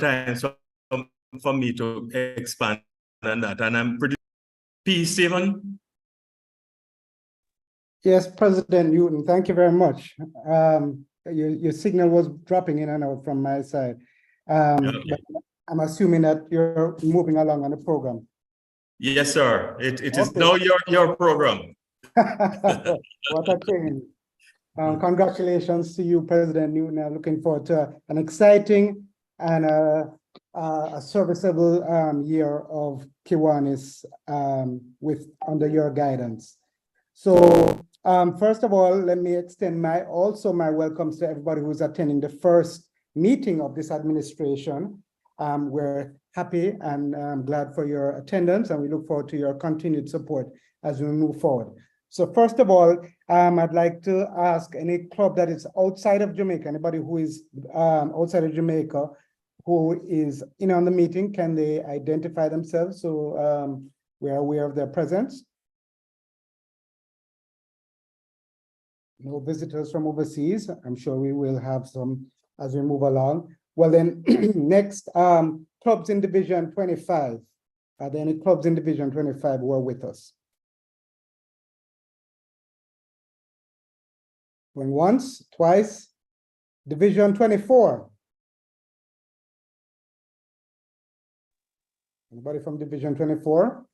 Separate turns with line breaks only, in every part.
time for me to expand on that. And I'm pretty P7.
Yes, President Newton, thank you very much. Your signal was dropping in and out from my side.
Okay.
But I'm assuming that you're moving along on the program.
Yes, sir. It is
Okay.
now your program.
What a change. Congratulations to you, President Newton. I'm looking forward to an exciting and a serviceable year of Kiwanis under your guidance. So first of all, let me extend my welcomes to everybody who's attending the first meeting of this administration. We're happy and glad for your attendance, and we look forward to your continued support as we move forward. So first of all, I'd like to ask any club that is outside of Jamaica, anybody who is outside of Jamaica who is in on the meeting, can they identify themselves so we are aware of their presence? No visitors from overseas. I'm sure we will have some as we move along. Well then, next, clubs in Division 25. Are there any clubs in Division 25 who are with us? Going once, twice. Division 24. Anybody from Division 24?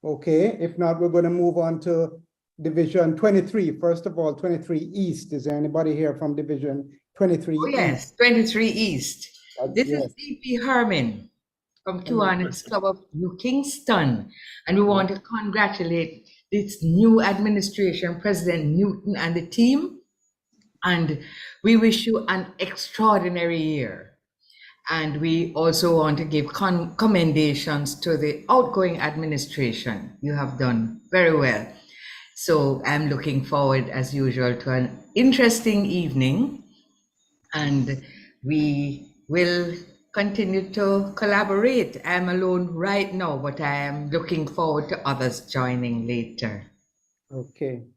Okay, if not, we're going to move on to Division 23. First of all, 23 East. Is there anybody here from Division 23
Oh, yes,
East?
23 East. This
Yes.
is DP Herman from Kiwanis Club of Kingston. And we want to congratulate this new administration, President Newton and the team. And we wish you an extraordinary year. And we also want to give commendations to the outgoing administration. You have done very well. So I'm looking forward, as usual, to an interesting evening. And we will continue to collaborate. I'm alone right now, but I am looking forward to others joining later.
Okay.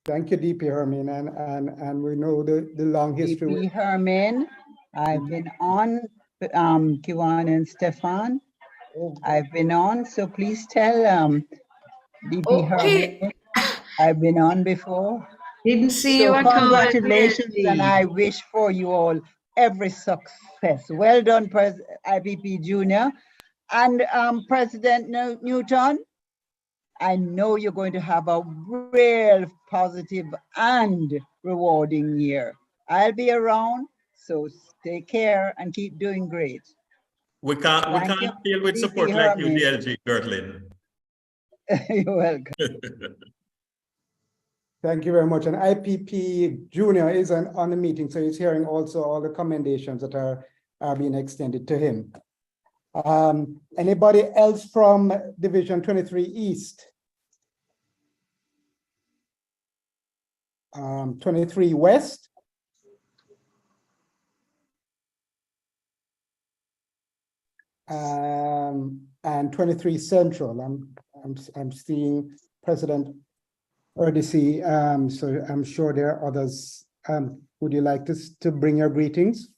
Thank you, DP Herman. And we know the long history.
DP Herman, I've been on Kiwan and Stefan. I've been on, so please tell DP Herman I've been on before.
Didn't see
So
you at all.
congratulations, and I wish for you all every success. Well done, IPP Junior. And President Newton, I know you're going to have a real positive and rewarding year. I'll be around, so take care and keep doing great.
We can't deal with support like you, DLG Gertlin.
You're welcome.
Thank you very much. And IPP Junior is on the meeting, so he's hearing also all the commendations that are being extended to him. Anybody else from Division 23 East? 23 West? And 23 Central. I'm seeing President Erdisi, so I'm sure there are others. Would you like to bring your greetings?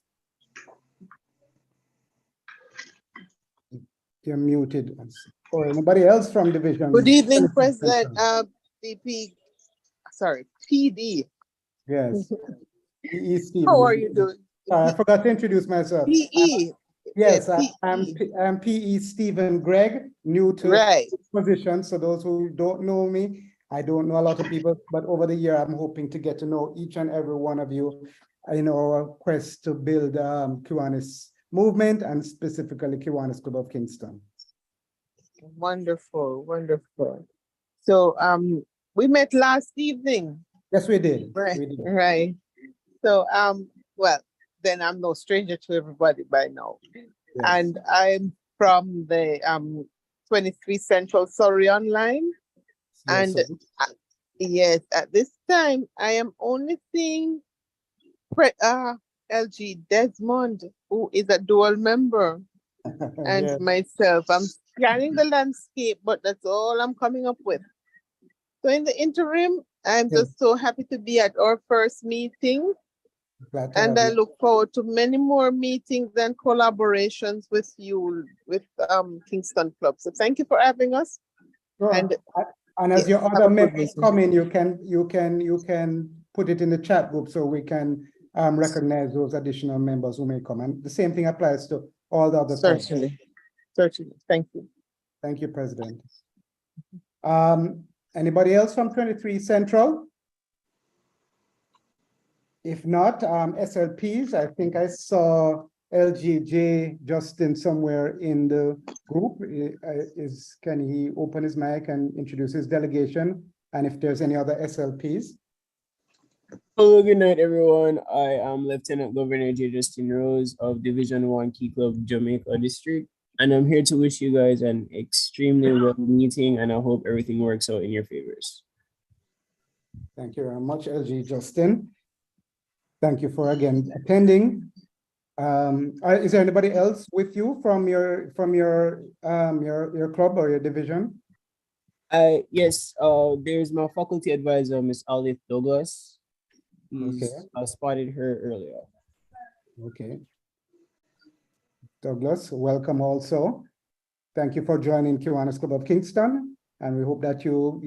You're muted. Or anybody else from Division?
Good evening, President PD.
Yes. PE Stephen.
How are you doing?
I forgot to introduce myself.
PE.
Yes,
Yeah,
I'm PE Stephen Gregg, new to this position. So those who don't know me, I don't know a lot of people, but over the year, I'm hoping to get to know each and every one of you in our quest to build Kiwanis movement and specifically Kiwanis Club of Kingston.
Wonderful, wonderful. So we met last evening.
Yes, we did.
Right,
we did.
right. So well, then I'm no stranger to everybody by now. Yes. And I'm from the 23 Central Surrey Online. Yes, and yes, at this time I am only seeing LG Desmond, who is a dual member, and myself. I'm scanning the landscape, but that's all I'm coming up with. So in the interim, I'm just so happy to be at our first meeting
Glad to
And
have
I
you.
look forward to many more meetings and collaborations with you, with Kingston Club. So thank you for having us.
Sure.
And
And as
yes,
your
have
other
a good
members
meeting.
come in, you can put it in the chat group so we can recognize those additional members who may come. And the same thing applies to all the other clubs.
Certainly, certainly. Thank you.
Thank you, President. Anybody else from 23 Central? If not, SLPs, I think I saw LGJ Justin somewhere in the group. Can he open his mic and introduce his delegation? And if there's any other SLPs?
Hello, good night, everyone. I am Lieutenant Governor J. Justin Rose of Division 1 Key Club Jamaica District, and I'm here to wish you guys an extremely well meeting, and I hope everything works out in your favors.
Thank you very much, LG Justin. Thank you for again attending. Is there anybody else with you from your club or your division?
Yes, there's my faculty advisor, Miss Olive Douglas.
Okay.
I spotted her earlier.
Okay. Douglas, welcome also. Thank you for joining Kiwanis Club of Kingston, and we hope that you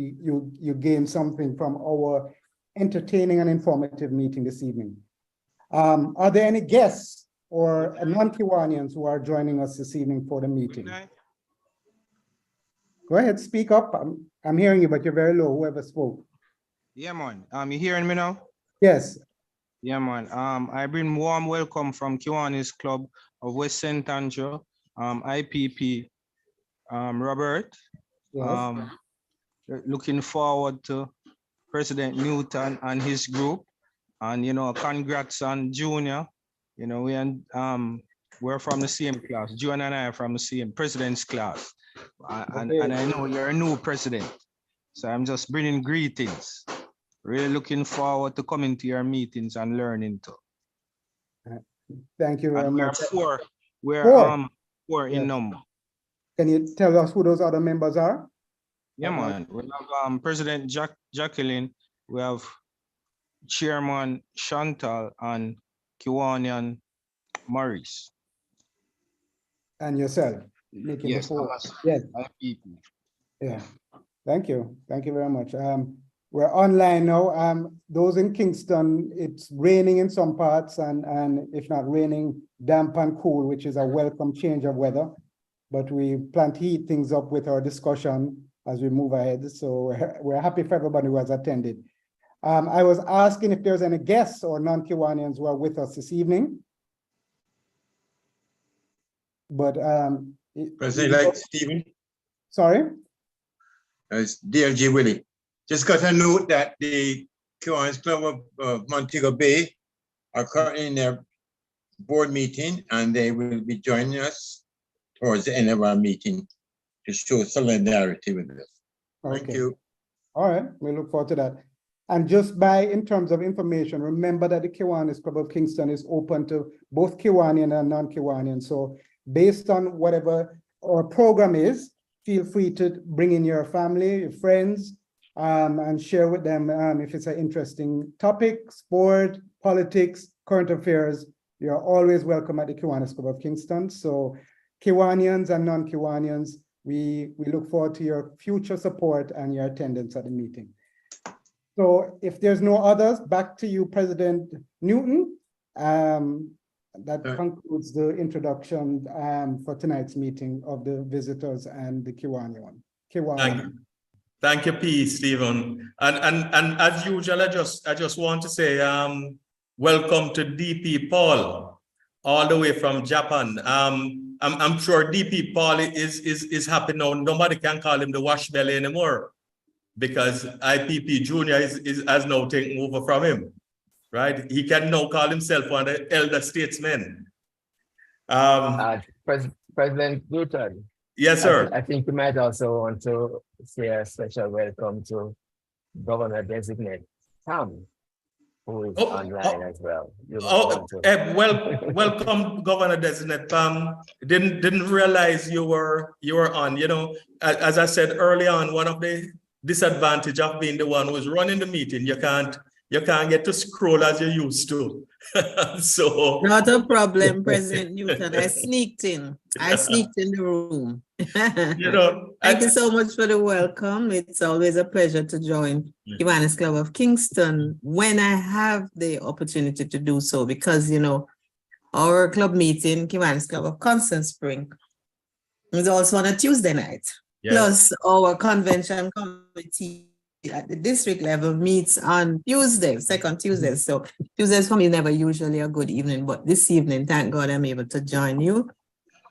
gain something from our entertaining and informative meeting this evening. Are there any guests or non-Kiwanians who are joining us this evening for the meeting? Go ahead, speak up. I'm hearing you, but you're very low, whoever spoke.
Yeah, man. You hearing me now?
Yes.
Yeah, man. I bring warm welcome from Kiwanis Club of West St. Andrew, IPP, Robert.
Yes.
Looking forward to President Newton and his group. And, congrats on Junior. We're from the same class. Junior and I are from the same president's class. And I know you're a new president. So I'm just bringing greetings. Really looking forward to coming to your meetings and learning too.
Thank you very much.
We're four in number.
Can you tell us who those other members are?
Yeah, man. We have President Jacqueline. We have Chairman Chantal and Kiwanian Maurice.
And yourself.
Yes,
yes. Yeah. Thank you. Thank you very much. We're online now. Those in Kingston, it's raining in some parts, and if not raining, damp and cool, which is a welcome change of weather. But we plan to heat things up with our discussion as we move ahead. So we're happy for everybody who has attended. I was asking if there's any guests or non-Kiwanians who are with us this evening. But
President Stephen.
Sorry?
It's DLG Willie. Just got a note that the Kiwanis Club of Montego Bay are currently in their board meeting, and they will be joining us towards the end of our meeting to show solidarity with us.
Okay.
Thank you.
All right, we look forward to that. And just in terms of information, remember that the Kiwanis Club of Kingston is open to both Kiwanian and non-Kiwanian. So based on whatever our program is, feel free to bring in your family, your friends, and share with them if it's an interesting topic, sport, politics, current affairs. You're always welcome at the Kiwanis Club of Kingston. So Kiwanians and non-Kiwanians, we look forward to your future support and your attendance at the meeting. So if there's no others, back to you, President Newton. That concludes the introduction for tonight's meeting of the visitors and the Kiwanian.
Thank you, P. Stephen. And as usual, I just want to say welcome to DP Paul, all the way from Japan. I'm sure DP Paul is happy now. Nobody can call him the wash belly anymore, because IPP Junior has now taken over from him, right? He can now call himself one of the elder statesmen.
President Newton.
Yes, sir.
I think you might also want to say a special welcome to Governor-designate Tom, who is online as well.
Welcome, Governor-designate Tom. Didn't realize you were on. You know, as I said early on, one of the disadvantage of being the one who is running the meeting, you can't you can't get to scroll as you used to. So
Not a problem, President Newton. I sneaked in. I sneaked in the room.
you know,
Thank you so much for the welcome. It's always a pleasure to join Kiwanis Club of Kingston when I have the opportunity to do so, because, you know, our club meeting, Kiwanis Club of Constant Spring, is also on a Tuesday night.
Yes.
Plus, our convention committee at the district level meets on Tuesday, second Tuesday. So Tuesdays for me never usually a good evening, but this evening, thank God I'm able to join you.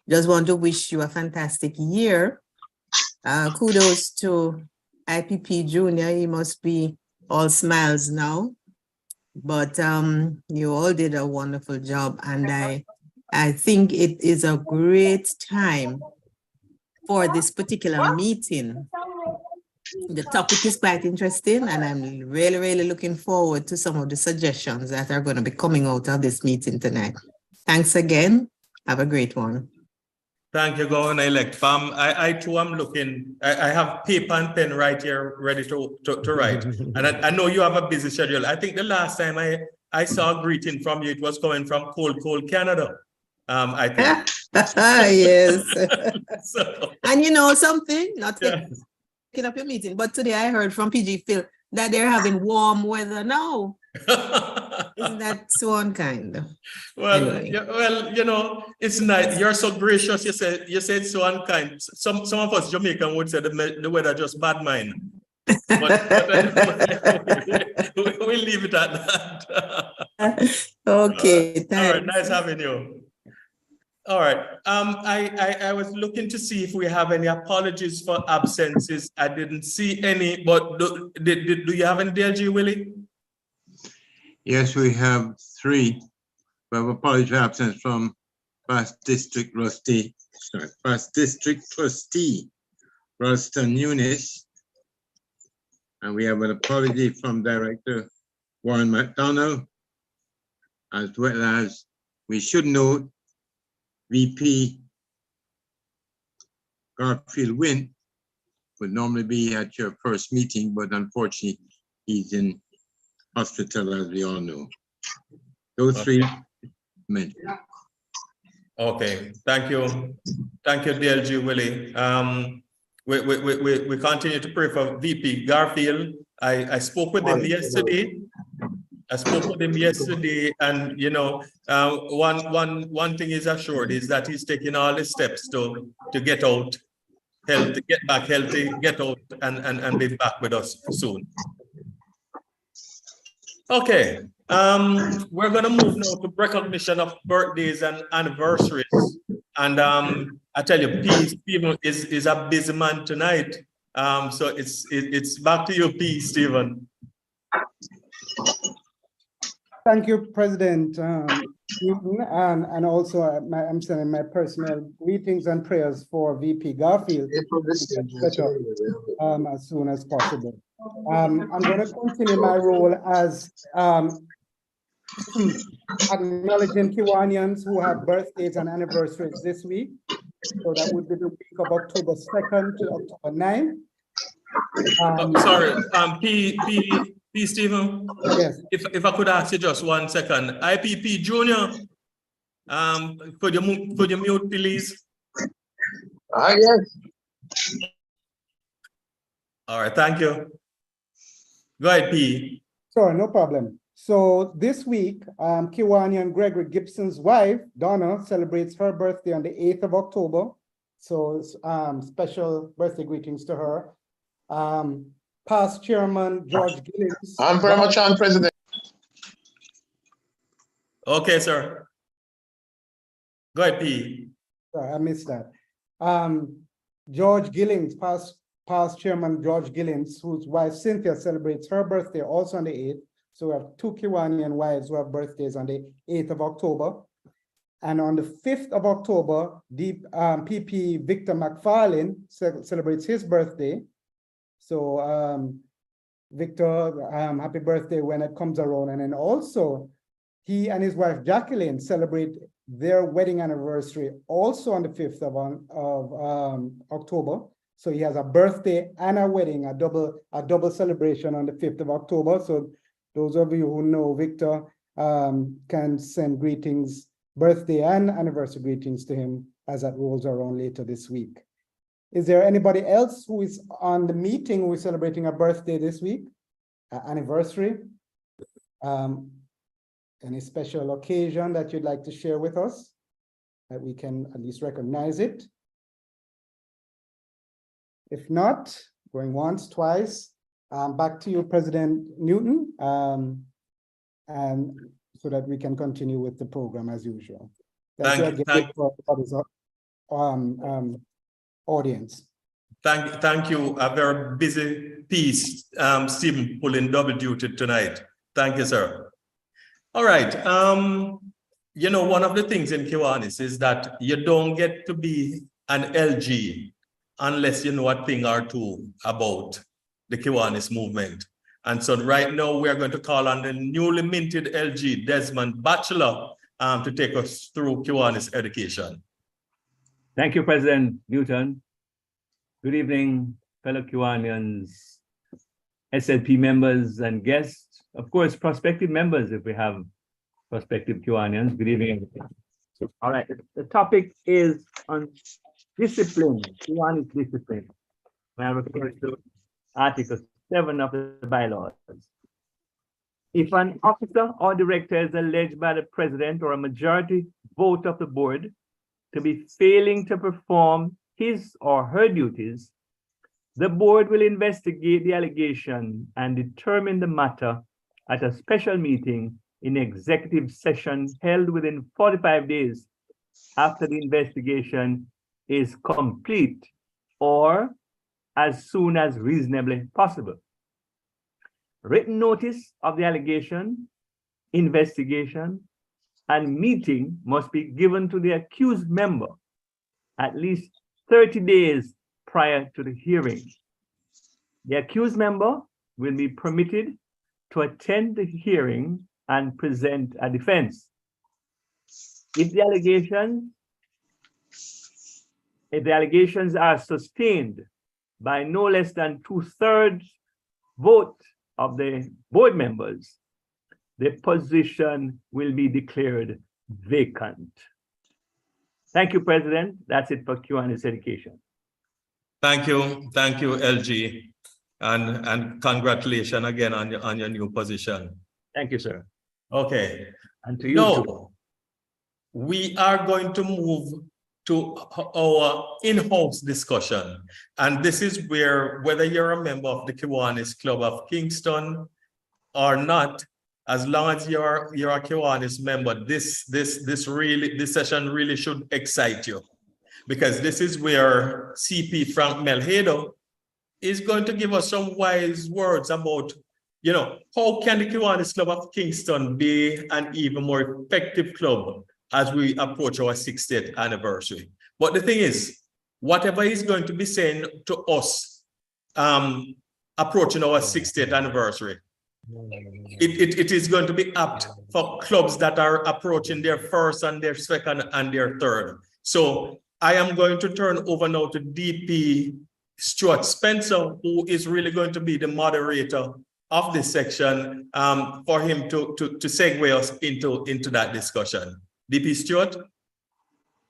Just want to wish you a fantastic year. Kudos to IPP Junior. He must be all smiles now. But you all did a wonderful job, and I think it is a great time for this particular meeting. The topic is quite interesting, and I'm really, really looking forward to some of the suggestions that are going to be coming out of this meeting tonight. Thanks again. Have a great one.
Thank you, Governor-elect. I too am looking, I have paper and pen right here ready to write. And I know you have a busy schedule. I think the last time I saw a greeting from you, it was coming from cold Canada. I think.
Yes.
So,
and you know something, not taking up your meeting, but today I heard from PG Phil that they're having warm weather now. Isn't that so unkind?
Well,
Anyway.
yeah, well, you know, it's nice. You're so gracious. You said it's so unkind. Some of us Jamaican would say the weather just bad mind. But we'll leave it at that.
Okay, thanks.
All right, nice having you. All right. I was looking to see if we have any apologies for absences. I didn't see any, but do you have any, DLG Willie?
Yes, we have 3. We have apology for absence from past district trustee Ralston Eunice. And we have an apology from Director Warren McDonald, as well as we should note VP Garfield Wynn would normally be at your first meeting, but unfortunately he's in hospital, as we all know. Those 3 mentioned.
Okay, thank you. Thank you, DLG Willie. We continue to pray for VP Garfield. I spoke with him yesterday. And you know, one thing is assured is that he's taking all the steps to get out healthy, get back healthy, get out and be back with us soon. Okay, we're gonna move now to recognition of birthdays and anniversaries. And I tell you, P. Stephen is a busy man tonight. So it's back to you, P. Stephen.
Thank you, President Newton, and also I'm sending my personal greetings and prayers for VP Garfield better, as soon as possible. I'm going to continue my role as acknowledging Kiwanians who have birthdays and anniversaries this week. So that would be the week of October 2nd to October 9th.
Sorry, P. Stephen.
Yes.
If I could ask you just 1 second, IPP Junior. Could you mute, please?
Yes.
All right, thank you. Go ahead, P.
Sorry, no problem. So this week, Kiwanian Gregory Gibson's wife, Donna, celebrates her birthday on the 8th of October. So special birthday greetings to her. Past Chairman George Gillings.
I'm very much on, President.
Okay, sir. Go ahead, P.
Sorry, I missed that. George Gillings, past Chairman George Gillings, whose wife Cynthia celebrates her birthday also on the 8th. So we have 2 Kiwanian wives who have birthdays on the 8th of October. And on the 5th of October, PP Victor McFarlane celebrates his birthday. So Victor, happy birthday when it comes around. And then also, he and his wife Jacqueline celebrate their wedding anniversary also on the 5th of October. So he has a birthday and a wedding, a double celebration on the 5th of October. So Those of you who know Victor can send greetings, birthday and anniversary greetings to him as that rolls around later this week. Is there anybody else who is on the meeting who is celebrating a birthday this week, anniversary? Any special occasion that you'd like to share with us that we can at least recognize it? If not, going once, twice, back to you, President Newton, and so that we can continue with the program as usual. Thank you again for this audience.
Thank you. A very busy piece, Stephen, pulling double duty tonight. Thank you, sir. All right. You know, one of the things in Kiwanis is that you don't get to be an LG unless you know a thing or two about the Kiwanis movement. And so right now we are going to call on the newly minted LG, Desmond Batchelor, to take us through Kiwanis education.
Thank you, President Newton. Good evening, fellow Kiwanians, SLP members and guests, of course, prospective members, if we have prospective Kiwanians. Good evening. All right, the topic is on discipline, Kiwanis discipline. I refer to Article 7 of the bylaws. If an officer or director is alleged by the president or a majority vote of the board to be failing to perform his or her duties, the board will investigate the allegation and determine the matter at a special meeting in executive session held within 45 days after the investigation is complete or as soon as reasonably possible. Written notice of the allegation, investigation, and meeting must be given to the accused member at least 30 days prior to the hearing. The accused member will be permitted to attend the hearing and present a defense. If the allegations are sustained by no less than 2/3 vote of the board members, the position will be declared vacant. Thank you, President. That's it for Kiwanis education.
Thank you, LG, and congratulations again on your new position.
Thank you, sir.
Okay.
And to you
now,
too.
We are going to move to our in-house discussion. And this is where, whether you're a member of the Kiwanis Club of Kingston or not, as long as you're a Kiwanis member, this session really should excite you, because this is where CP Frank Melhedo is going to give us some wise words about, you know, how can the Kiwanis Club of Kingston be an even more effective club as we approach our 60th anniversary. But the thing is, whatever he's going to be saying to us approaching our 60th anniversary, it is going to be apt for clubs that are approaching their first and their second and their third. So I am going to turn over now to DP Stuart Spencer, who is really going to be the moderator of this section, for him to segue us into that discussion. DP Stuart?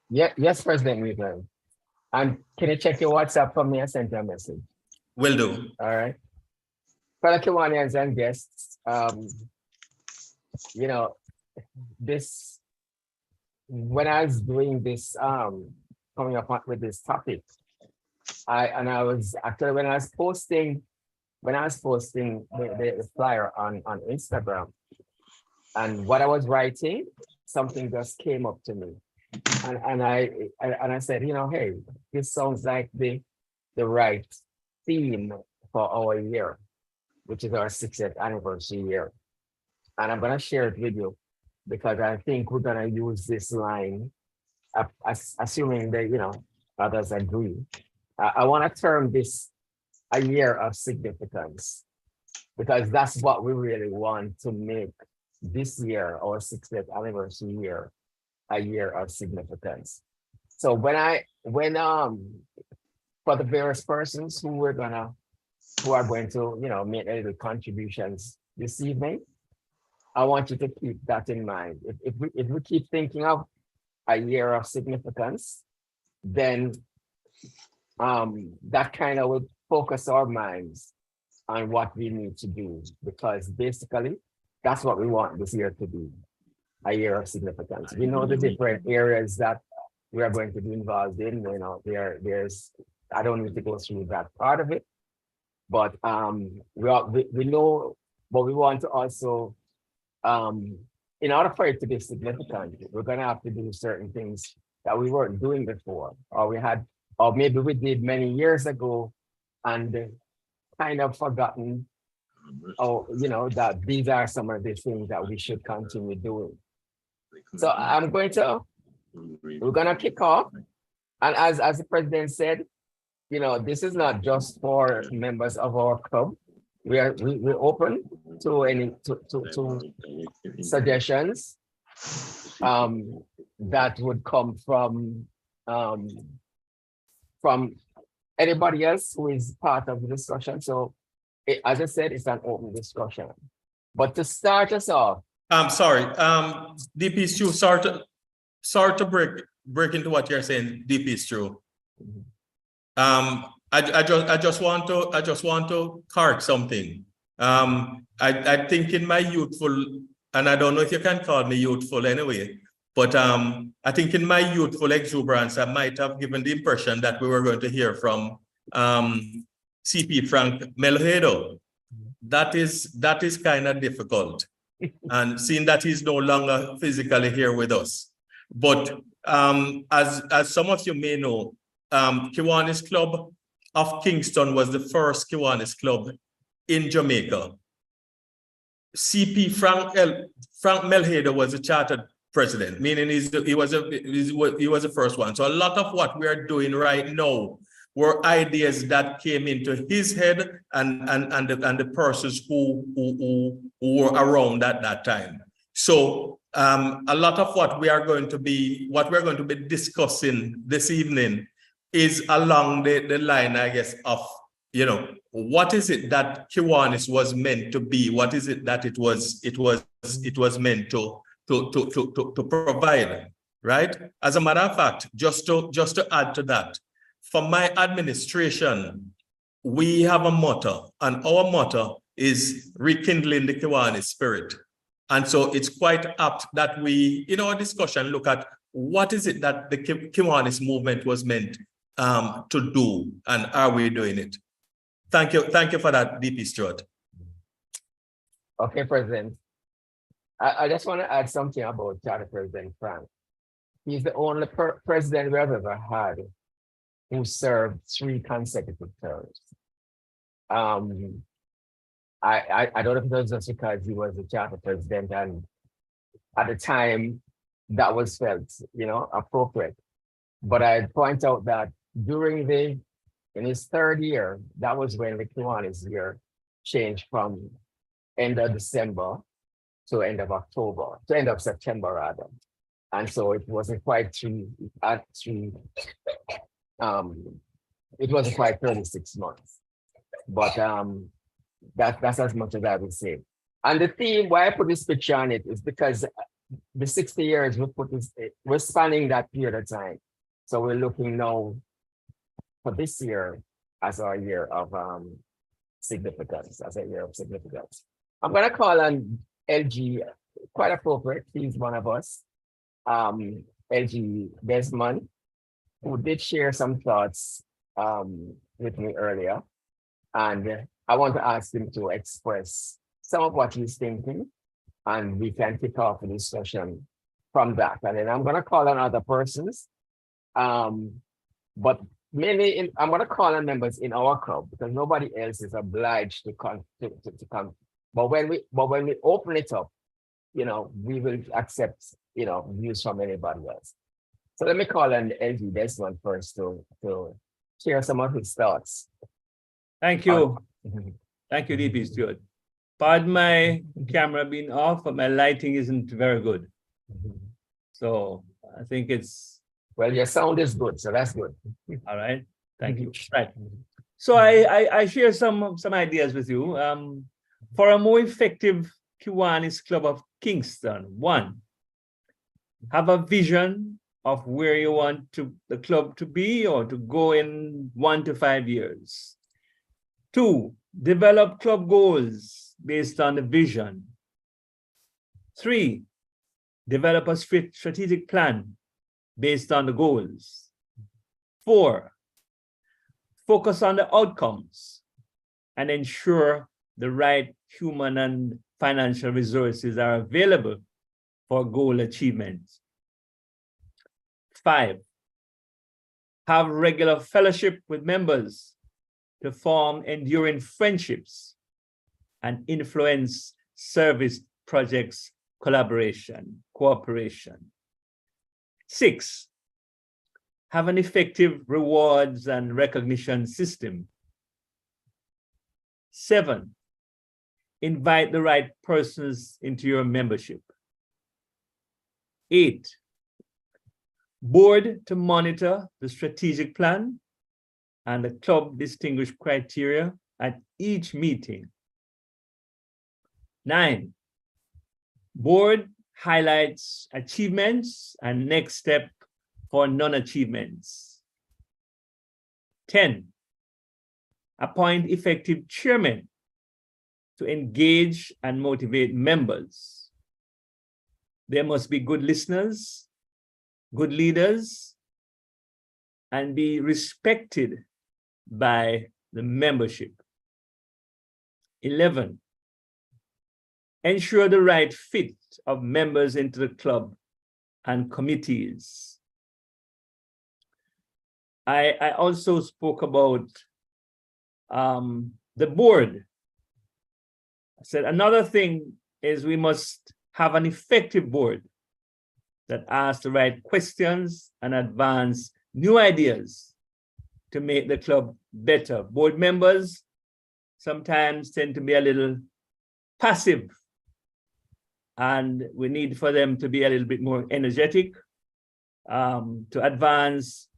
Yeah, yes, President Weaver. And can you check your WhatsApp for me? I sent you a message.
Will do.
All right. Fellow Kiwanians and guests, you know, this, when I was doing this, coming up with this topic, when I was posting the flyer on Instagram, and what I was writing, something just came up to me, and I said, you know, hey, this sounds like the right theme for our year, which is our 60th anniversary year, and I'm gonna share it with you because I think we're gonna use this line, assuming that, you know, others agree. I want to term this a year of significance, because that's what we really want to make this year, our 60th anniversary year, a year of significance. So for the various persons who are going to, you know, make a little contributions this evening, I want you to keep that in mind. If we keep thinking of a year of significance, then that kind of would focus our minds on what we need to do, because basically that's what we want this year to be, a year of significance. We know the different areas that we are going to be involved in. You know, there's, I don't need to go through that part of it, but we know, but we want to also, in order for it to be significant, we're going to have to do certain things that we weren't doing before, or maybe we did many years ago and kind of forgotten, or, you know, that these are some of the things that we should continue doing. So we're going to kick off. And as the president said, you know, this is not just for members of our club. We're open to any to suggestions that would come from anybody else who is part of the discussion. So as I said, it's an open discussion. But to start us off,
I'm sorry, DP Stu, sorry to break into what you're saying, DP Stu. I just want to correct something. I think in my youthful, and I don't know if you can call me youthful anyway, but I think in my youthful exuberance, I might have given the impression that we were going to hear from CP Frank Melhedo. That is kind of difficult. And seeing that he's no longer physically here with us. But as some of you may know, Kiwanis Club of Kingston was the first Kiwanis club in Jamaica. CP Frank Melhedo was a chartered president, meaning he was the first one. So a lot of what we are doing right now were ideas that came into his head and the persons who were around at that time. So a lot of what we're going to be discussing this evening is along the line, I guess, of, you know, what is it that Kiwanis was meant to be? What is it that it was meant to provide, right? As a matter of fact, just to add to that, for my administration, we have a motto, and our motto is rekindling the Kiwanis spirit. And so it's quite apt that we, in our discussion, look at what is it that the Kiwanis movement was meant to do, and are we doing it? Thank you for that, DP Stewart.
Okay, President. I just want to add something about Charter President Frank. He's the only president we have ever had who served 3 consecutive terms. I don't know if it was just because he was the charter president, and at the time that was felt, you know, appropriate. But I'd point out that in his 3rd year, that was when the Kiwanis year changed from end of December to end of October, to end of September rather. And so it wasn't quite it wasn't quite 36 months. But that's as much as I would say. And the theme, why I put this picture on it, is because the 60 years we're spanning that period of time. So we're looking now for this year as our year of significance, as a year of significance. I'm gonna call on LG, quite appropriate, he's one of us, LG Desmond, who did share some thoughts with me earlier. And I want to ask him to express some of what he's thinking, and we can kick off the discussion from that. And then I'm going to call on other persons, but mainly I'm going to call on members in our club, because nobody else is obliged to come. But when we open it up, you know, we will accept, you know, views from anybody else. So let me call on LG Desmond first to share some of his thoughts.
Thank you. Thank you, DP Stewart. Pardon my camera being off, but my lighting isn't very good. So I think it's...
Well, your sound is good, so that's good.
All right, thank you. Right. So I share some ideas with you. For a more effective Kiwanis Club of Kingston. 1, have a vision of where you want the club to be or to go in 1 to 5 years. 2, develop club goals based on the vision. 3, develop a strategic plan based on the goals. 4, focus on the outcomes and ensure the right human and financial resources are available for goal achievement. 5, have regular fellowship with members to form enduring friendships and influence service projects cooperation. 6, have an effective rewards and recognition system. 7, invite the right persons into your membership. 8, board to monitor the strategic plan and the club distinguished criteria at each meeting. 9, board highlights achievements and next step for non-achievements. 10, appoint effective chairmen to engage and motivate members. They must be good listeners, good leaders, and be respected by the membership. 11, ensure the right fit of members into the club and committees. I also spoke about the board. I said another thing is we must have an effective board that asks the right questions and advance new ideas to make the club better. Board members sometimes tend to be a little passive, and we need for them to be a little bit more energetic to advance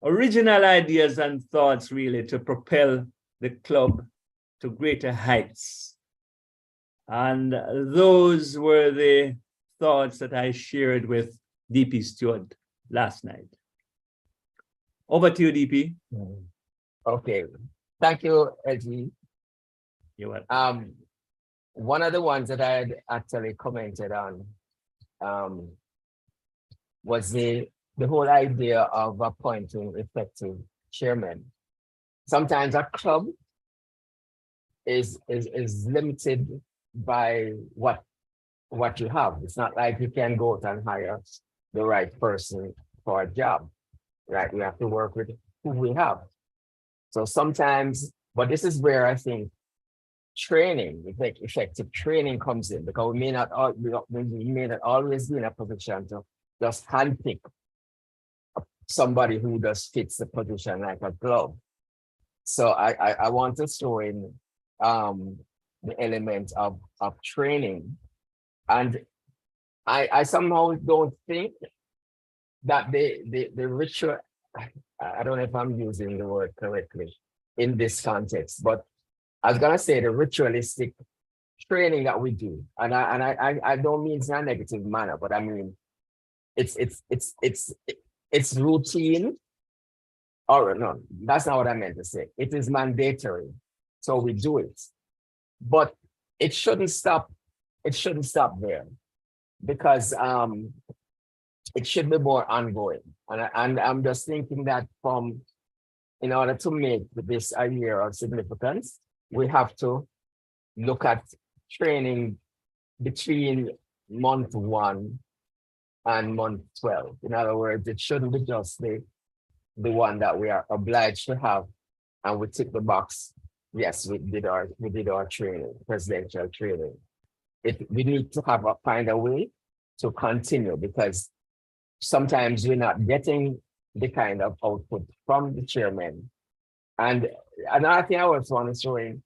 original ideas and thoughts, really, to propel the club to greater heights. And those were the thoughts that I shared with DP Stewart last night. Over to you, DP.
Okay, thank you, LG.
You're welcome.
One of the ones that I had actually commented on was the whole idea of appointing effective chairman. Sometimes a club is limited by what you have. It's not like you can go out and hire the right person for a job, right? We have to work with who we have. So sometimes, but this is where I think training, effective training comes in, because we may not always be in a position to just handpick somebody who just fits the position like a glove. So I want to throw in the element of training. And I somehow don't think that the ritual, I don't know if I'm using the word correctly in this context, but I was gonna say the ritualistic training that we do, and I don't mean it's in a negative manner, but I mean it's routine. Or no, that's not what I meant to say. It is mandatory, so we do it, but it shouldn't stop. It shouldn't stop there, because it should be more ongoing. And I'm just thinking that in order to make this a year of significance, we have to look at training between month 1 and month 12. In other words, it shouldn't be just the one that we are obliged to have and we tick the box. Yes, we did our training, presidential training. We need to find a way to continue, because sometimes we're not getting the kind of output from the chairman. And another thing I also want to show in,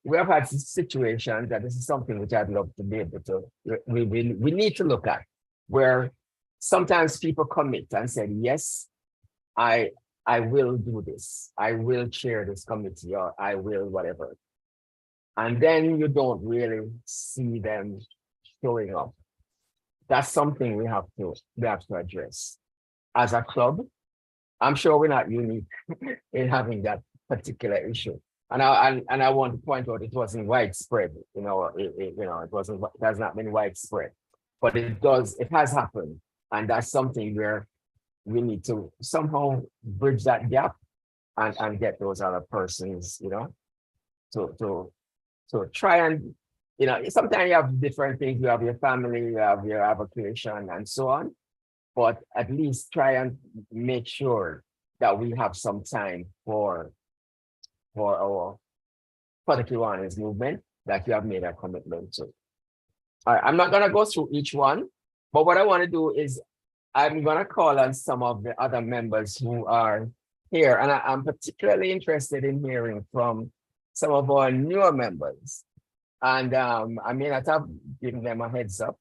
we have had situations that this is something which I'd love to be able to, we need to look at, where sometimes people commit and say, yes, I will do this. I will chair this committee, or I will whatever. and then you don't really see them showing up. That's something we have to address. As a club, I'm sure we're not unique in having that particular issue. And I want to point out it wasn't widespread, it wasn't, it has not been widespread, but it has happened. And that's something where we need to somehow bridge that gap and get those other persons, to try and, sometimes you have different things, you have your family, you have your avocation and so on, but at least try and make sure that we have some time for the Kiwanis movement that you have made a commitment to. All right, I'm not gonna go through each one, but what I want to do is I'm gonna call on some of the other members who are here, and I'm particularly interested in hearing from some of our newer members. And I may not have given them a heads up,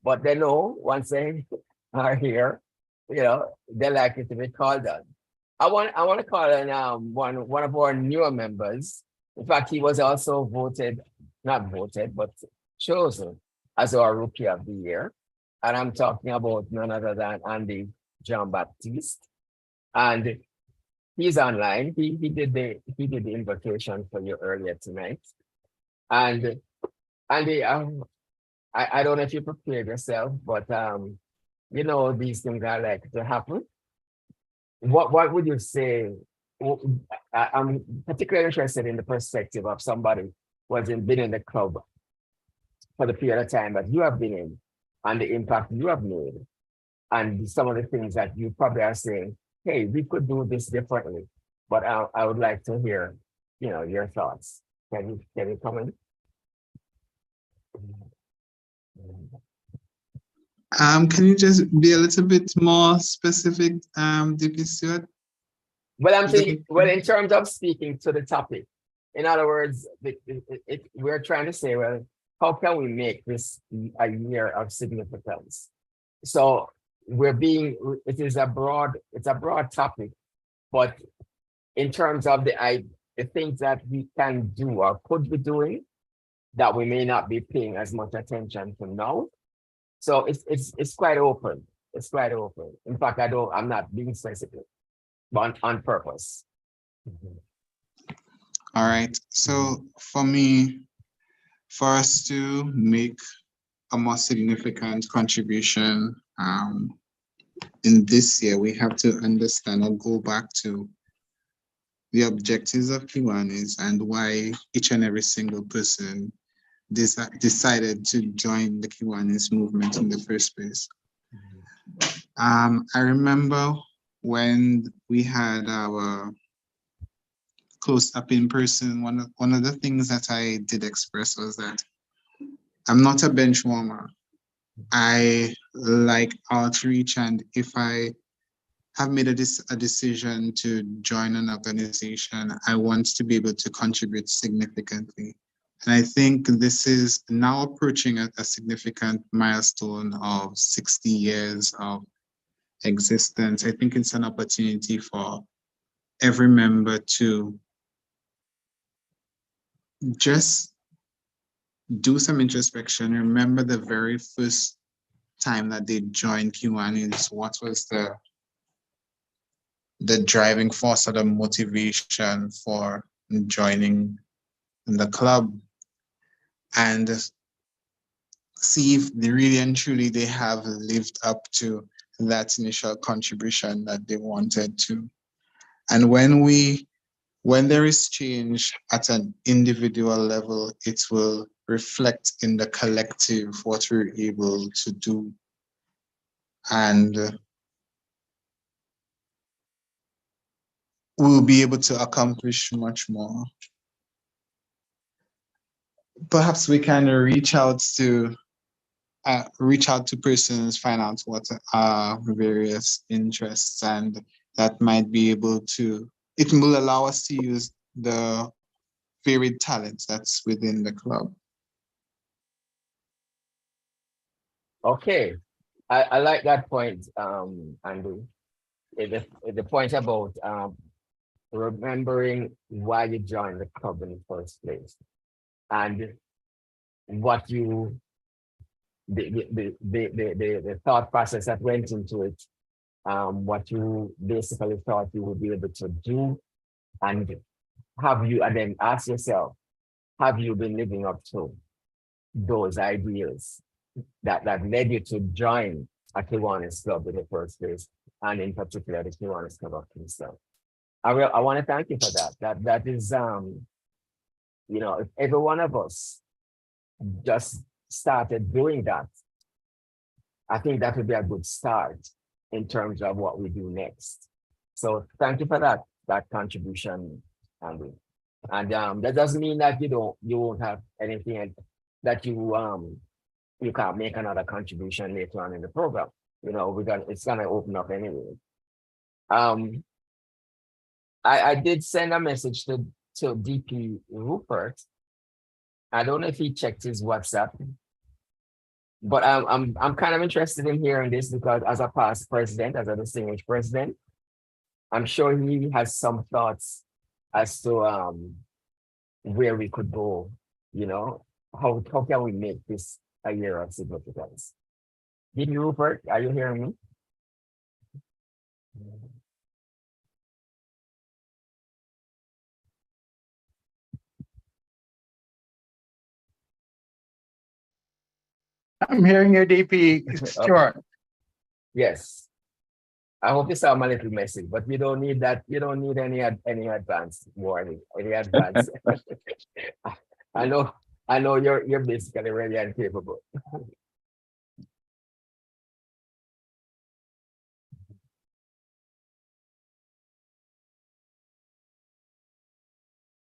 but they know once they are here, they're likely to be called on. I want to call on one of our newer members. In fact, he was also not voted, but chosen as our Rookie of the Year. And I'm talking about none other than Andy John Baptiste. And he's online. He did the invitation for you earlier tonight. And Andy, I don't know if you prepared yourself, but these things are likely to happen. What would you say? I'm particularly interested in the perspective of somebody who has been in the club for the period of time that you have been in and the impact you have made, and some of the things that you probably are saying, hey, we could do this differently. But I would like to hear, your thoughts. Can you come in?
Can you just be a little bit more specific, DP Stewart?
Well, I'm saying, in terms of speaking to the topic, in other words, we're trying to say, well, how can we make this a year of significance? So it is a broad topic, but in terms of the things that we can do or could be doing that we may not be paying as much attention to now. So it's quite open. It's quite open. In fact, I'm not being specific, but on purpose.
All right. So for me, for us to make a more significant contribution in this year, we have to understand or go back to the objectives of Kiwanis and why each and every single person decided to join the Kiwanis movement in the first place. I remember when we had our close up in person, one of the things that I did express was that I'm not a bench warmer. I like outreach, and if I have made a decision to join an organization, I want to be able to contribute significantly. And I think this is now approaching a significant milestone of 60 years of existence. I think it's an opportunity for every member to just do some introspection. Remember the very first time that they joined Kiwanis. What was the driving force or the motivation for joining the club? And see if they really and truly they have lived up to that initial contribution that they wanted to. And when there is change at an individual level, it will reflect in the collective what we're able to do. And we'll be able to accomplish much more. Perhaps we can reach out to persons, find out what are various interests, and that might be able to, it will allow us to use the varied talents that's within the club.
Okay, I like that point, Andy. The point about remembering why you joined the club in the first place. and what you the thought process that went into it, what you basically thought you would be able to do, and and then ask yourself, have you been living up to those ideas that led you to join a Kiwanis Club in the first place, and in particular the Kiwanis Club of Kingston? I want to thank you for that. That is if every one of us just started doing that, I think that would be a good start in terms of what we do next. So thank you for that contribution, Andy. And that doesn't mean that you won't have anything that you can't make another contribution later on in the program. It's gonna open up anyway. I did send a message to DP Rupert. I don't know if he checked his WhatsApp, but I'm kind of interested in hearing this because as a past president, as a distinguished president, I'm sure he has some thoughts as to where we could go. How can we make this a year of significance? DP Rupert, are you hearing me?
I'm hearing you, DP. Sure.
Yes. I hope you saw my little message, but you don't need that. You don't need any advance warning, any advance. I know you're basically ready and capable.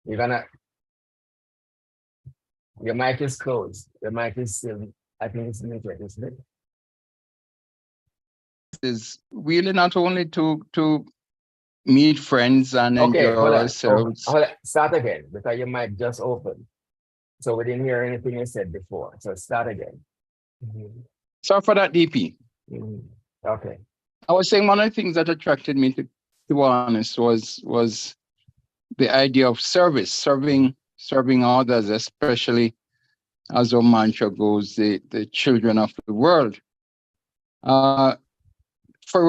Your mic is closed. Your mic is still, I think it's muted, isn't it?
Is really not only to meet friends and enjoy ourselves.
Hold on. Start again, because your mic just opened. So we didn't hear anything you said before. So start again.
Sorry for that, DP.
Okay.
I was saying one of the things that attracted me to Kiwanis was the idea of service, serving others, especially as our mantra goes, the children of the world. For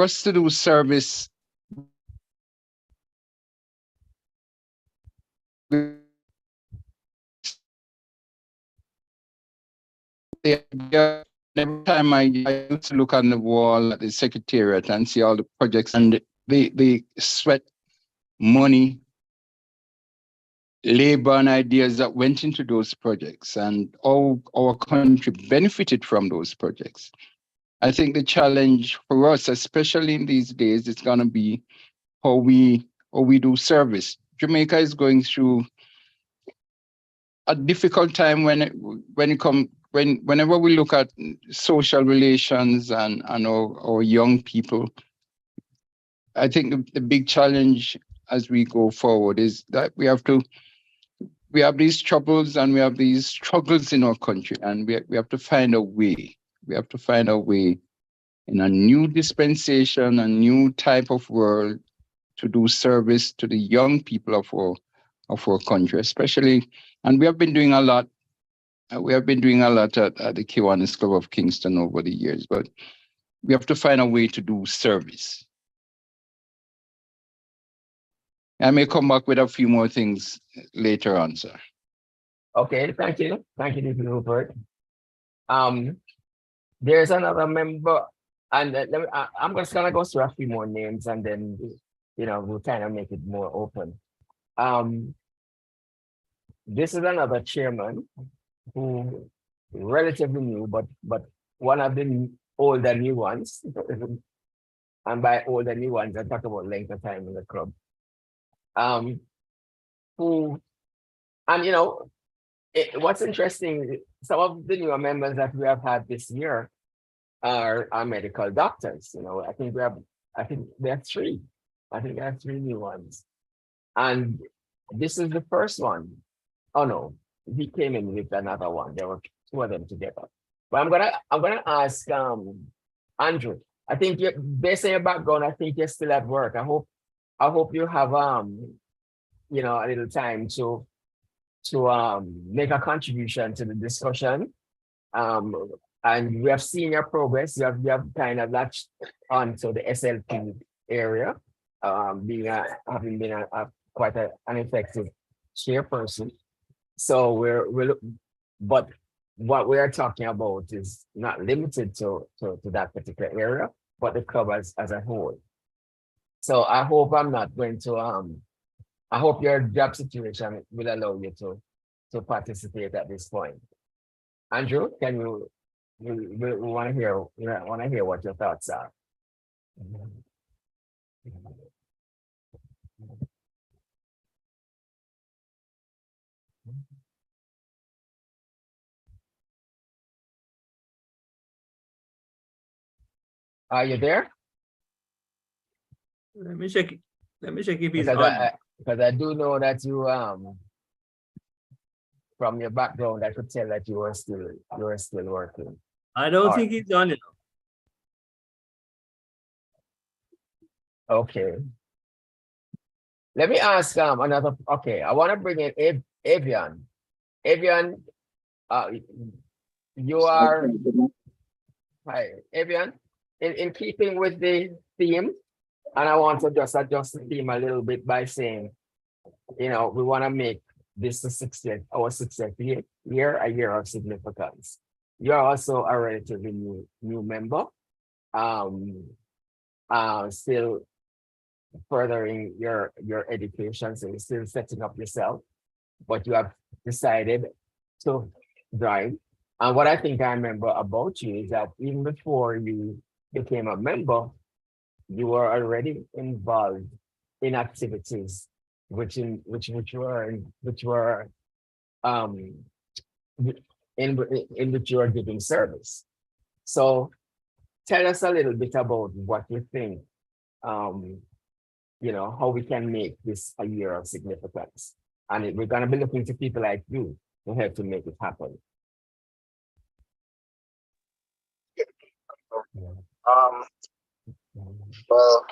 us to do service, every time I used to look on the wall at the secretariat and see all the projects and the sweat, money, labor and ideas that went into those projects and all our country benefited from those projects. I think the challenge for us, especially in these days, is going to be how we do service. Jamaica is going through a difficult time whenever we look at social relations and our young people. I think the big challenge as we go forward is that we have these troubles and we have these struggles in our country, and we have to find a way. We have to find a way in a new dispensation, a new type of world, to do service to the young people of our country, especially. And we have been doing a lot. We have been doing a lot at the Kiwanis Club of Kingston over the years, but we have to find a way to do service. I may come back with a few more things later on, sir.
Okay, thank you. Thank you, Mr. Rupert. There's another member, and I'm just gonna go through a few more names, and then we'll kind of make it more open. This is another chairman who relatively new, but one of the older new ones. And by older new ones, I talk about length of time in the club. What's interesting, some of the newer members that we have had this year are medical doctors. I think there are three. I think there are three new ones. And this is the first one. Oh no, he came in with another one. There were two of them together. But I'm gonna ask Andrew. I think based on your background, I think you're still at work. I hope you have a little time to make a contribution to the discussion. And we have seen your progress. You have kind of latched onto the SLP area, having been quite an effective chairperson. So but what we are talking about is not limited to that particular area, but the club as a whole. So I hope I'm not going to I hope your job situation will allow you to participate at this point. Andrew, can you we want to hear what your thoughts are. Are you there?
Let me check if he's on.
Because I do know that you from your background, I could tell that you were still working.
I don't think he's on it.
Okay. Let me ask another. Okay, I want to bring in Avian. Avian, you are hi, Avian. In keeping with the theme, and I want to just adjust the theme a little bit by saying, we want to make this our 60th year, a year of significance. You're also a relatively new member, still furthering your education, so you're still setting up yourself, but you have decided to join. And what I think I remember about you is that even before you became a member, you were already involved in activities which you were giving service. So tell us a little bit about what you think, how we can make this a year of significance. And we're going to be looking to people like you to help to make it happen.
Well,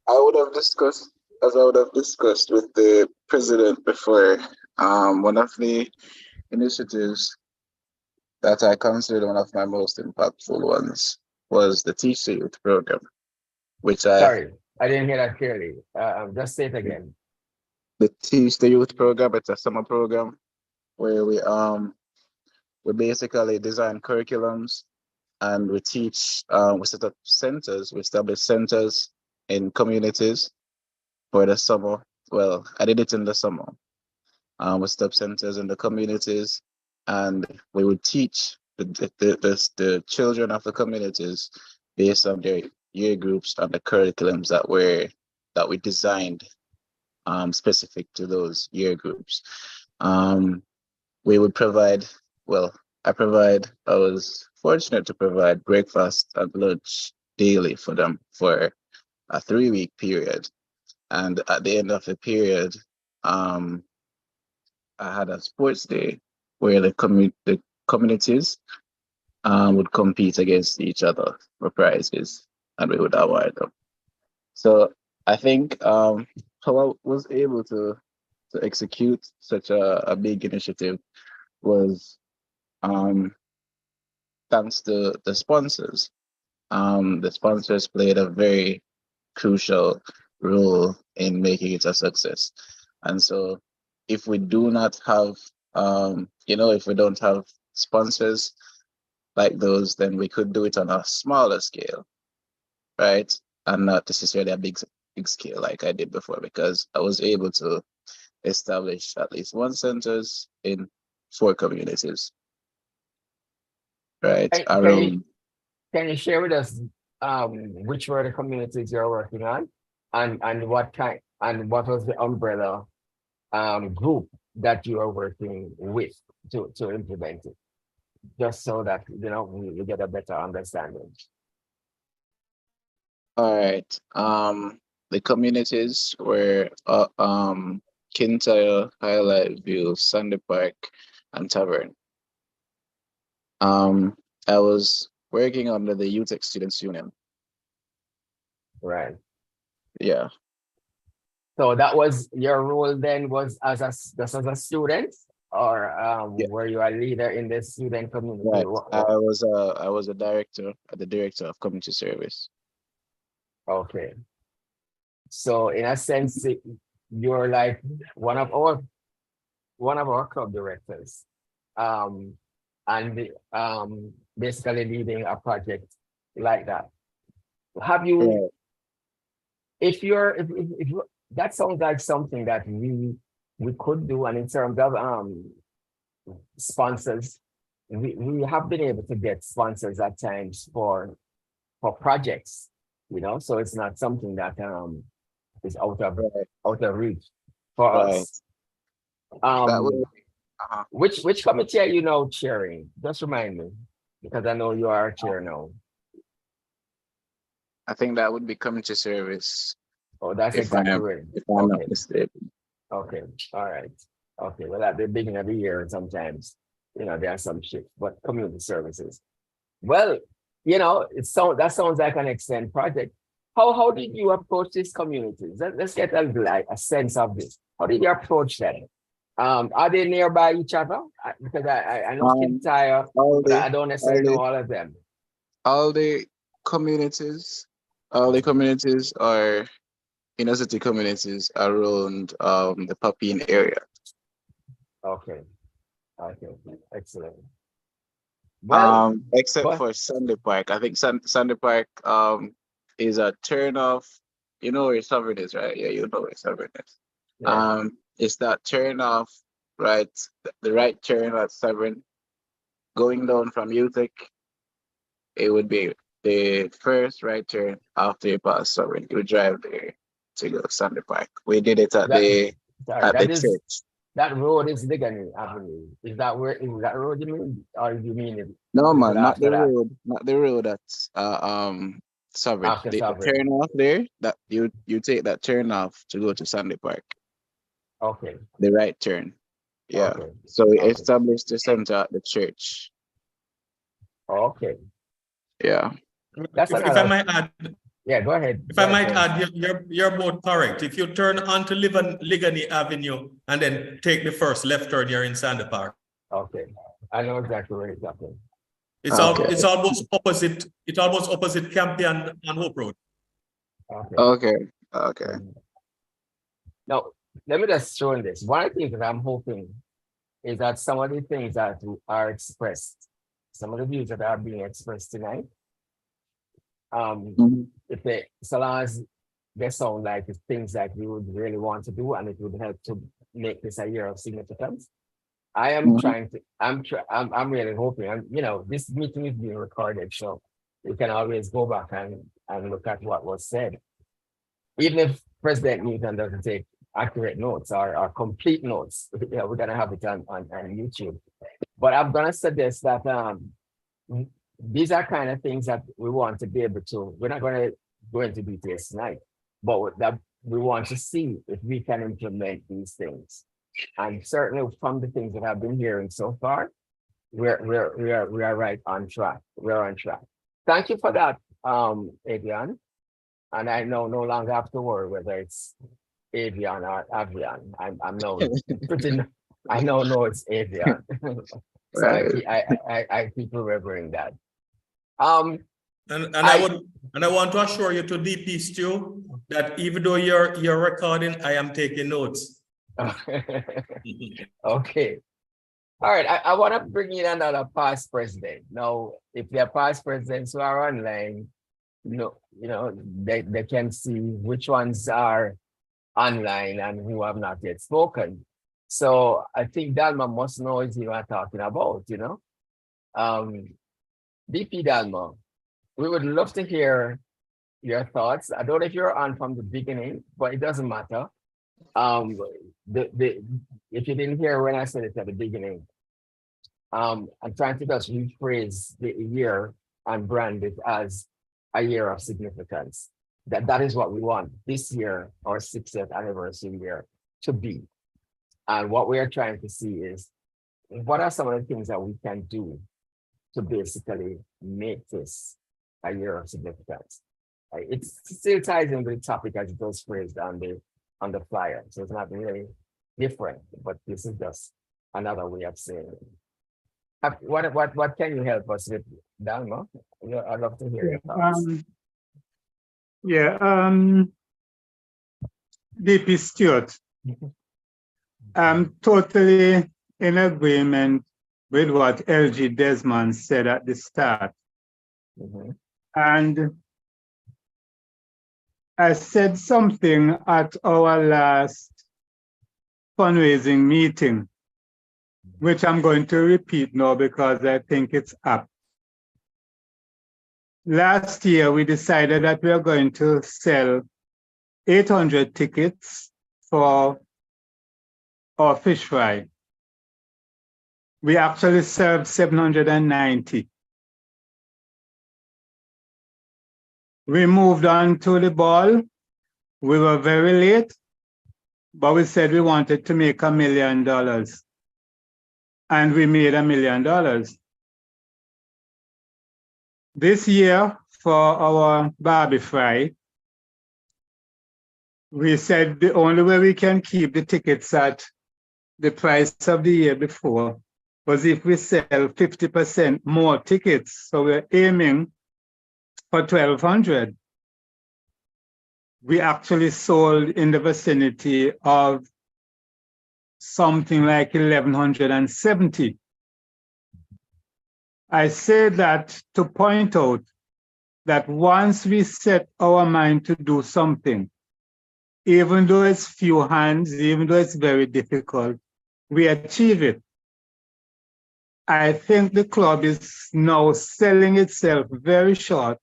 I would have discussed with the president before, one of the initiatives that I considered one of my most impactful ones was the Teach the Youth program, which
Sorry, I didn't hear that clearly. Just say it again.
The Teach the Youth program, it's a summer program where we basically design curriculums and we teach, we set up centers, we establish centers in communities for the summer. Well, I did it in the summer. We set up centers in the communities and we would teach the children of the communities based on their year groups and the curriculums that we designed specific to those year groups. We would provide, I was fortunate to provide breakfast and lunch daily for them for a 3-week period. And at the end of the period, I had a sports day where the communities would compete against each other for prizes and we would award them. So I think how I was able to execute such a big initiative was thanks to the sponsors. The sponsors played a very crucial role in making it a success. And so if we do not have, if we don't have sponsors like those, then we could do it on a smaller scale, right? And not necessarily a big scale like I did before, because I was able to establish at least one centers in 4 communities. Right.
Can you share with us which were the communities you're working on and what was the umbrella group that you are working with to implement it, just so that we get a better understanding.
All right. The communities were Kintyre, Highlight View, Sandy Park, and Tavern. I was working under the Youth Students Union.
Right.
Yeah.
So that was your role then, was just as a student, or
Yeah.
were you a leader in the student community?
Right. I was a director, the director of community service.
Okay. So in a sense, you're like one of our club directors, and basically leading a project like that. Have you?
Right.
If that sounds like something that we could do, and in terms of sponsors, we have been able to get sponsors at times for projects, so it's not something that is out of reach for
Right.
us.
That would,
Which committee are you now chairing? Just remind me, because I know you are a chair now.
I think that would be community service.
Oh, that's
if
exactly
I'm,
right.
if I'm
Okay.
not mistaken.
Okay, all right. Okay, well, at the beginning of the year, sometimes, there are some shifts, but community services. Well, that sounds like an excellent project. How did you approach these communities? Let's get a sense of this. How did you approach them? Are they nearby each other? Because I know Kintyre, but I don't necessarily know all of them.
All the communities are inner city communities around the Papine area.
Okay. Okay. Excellent. Well,
Except for Sandy Park. I think Sandy Park is a turn off. You know where Sovereign is, right? Yeah, you know where Sovereign is.
Yeah.
It's that turn off, right? The right turn at Sovereign, going down from Utah. It would be the first right turn after you pass Sovereign. You drive there to go to Sandy Park. We did it at the church.
That road is Ligani Avenue. Is that road you mean? Or do you mean it?
No, man, not the road. Not the road that's Sovereign.
After
The
Sovereign.
turn off there, that you take that turn off to go to Sandy Park.
Okay.
The right turn. Yeah.
Okay.
So we established the center at the church.
Okay.
Yeah.
If I might add,
yeah, go ahead.
If I might add, you're both correct. If you turn onto Ligani Avenue and then take the first left turn, you're in Sandy Park.
Okay, I know exactly where it's happening.
It's almost opposite. It's almost opposite Campion and Hope Road.
Okay.
Now, let me just show this. One of the things that I'm hoping is that some of the things that are expressed, some of the views that are being expressed tonight, so long as they sound like the things that we would really want to do, and it would help to make this a year of significance. I am I'm really hoping, and this meeting is being recorded, so we can always go back and look at what was said. Even if President Newton doesn't take accurate notes or complete notes, we're gonna have it on YouTube. But I'm gonna suggest that these are kind of things that we want to be able to, we're not going to go into details tonight, but that we want to see if we can implement these things. And certainly from the things that I've been hearing so far, we are right on track. We're on track. Thank you for that, Adrian. And I know no longer have to worry whether it's Adrian or Avian. I'm now pretty, I know it's Adrian. So I keep remembering that.
And I want to assure you to DP Stu that even though you're recording, I am taking notes.
Okay. All right. I want to bring in another past president. Now, if they're past presidents who are online, they can see which ones are online and who have not yet spoken. So I think Dalma must know what you are talking about, DP Dalma, we would love to hear your thoughts. I don't know if you're on from the beginning, but it doesn't matter. If you didn't hear when I said it at the beginning, I'm trying to just rephrase the year and brand it as a year of significance. That is what we want this year, our 60th anniversary year, to be. And what we are trying to see is what are some of the things that we can do to basically make this a year of significance. It still ties in with the topic as it was phrased on the flyer, so it's not really different. But this is just another way of saying it. What can you help us with, Dalma? I'd love to hear your thoughts.
DP Stewart, I'm totally in agreement with what LG Desmond said at the start. And I said something at our last fundraising meeting, which I'm going to repeat now because I think it's apt. Last year, we decided that we are going to sell 800 tickets for our fish fry. We actually served 790. We moved on to the ball. We were very late, but we said we wanted to make $1 million. And we made $1 million. This year, for our Barbie fry, we said the only way we can keep the tickets at the price of the year before was if we sell 50% more tickets. So we're aiming for 1,200. We actually sold in the vicinity of something like 1,170. I say that to point out that once we set our mind to do something, even though it's few hands, even though it's very difficult, we achieve it. I think the club is now selling itself very short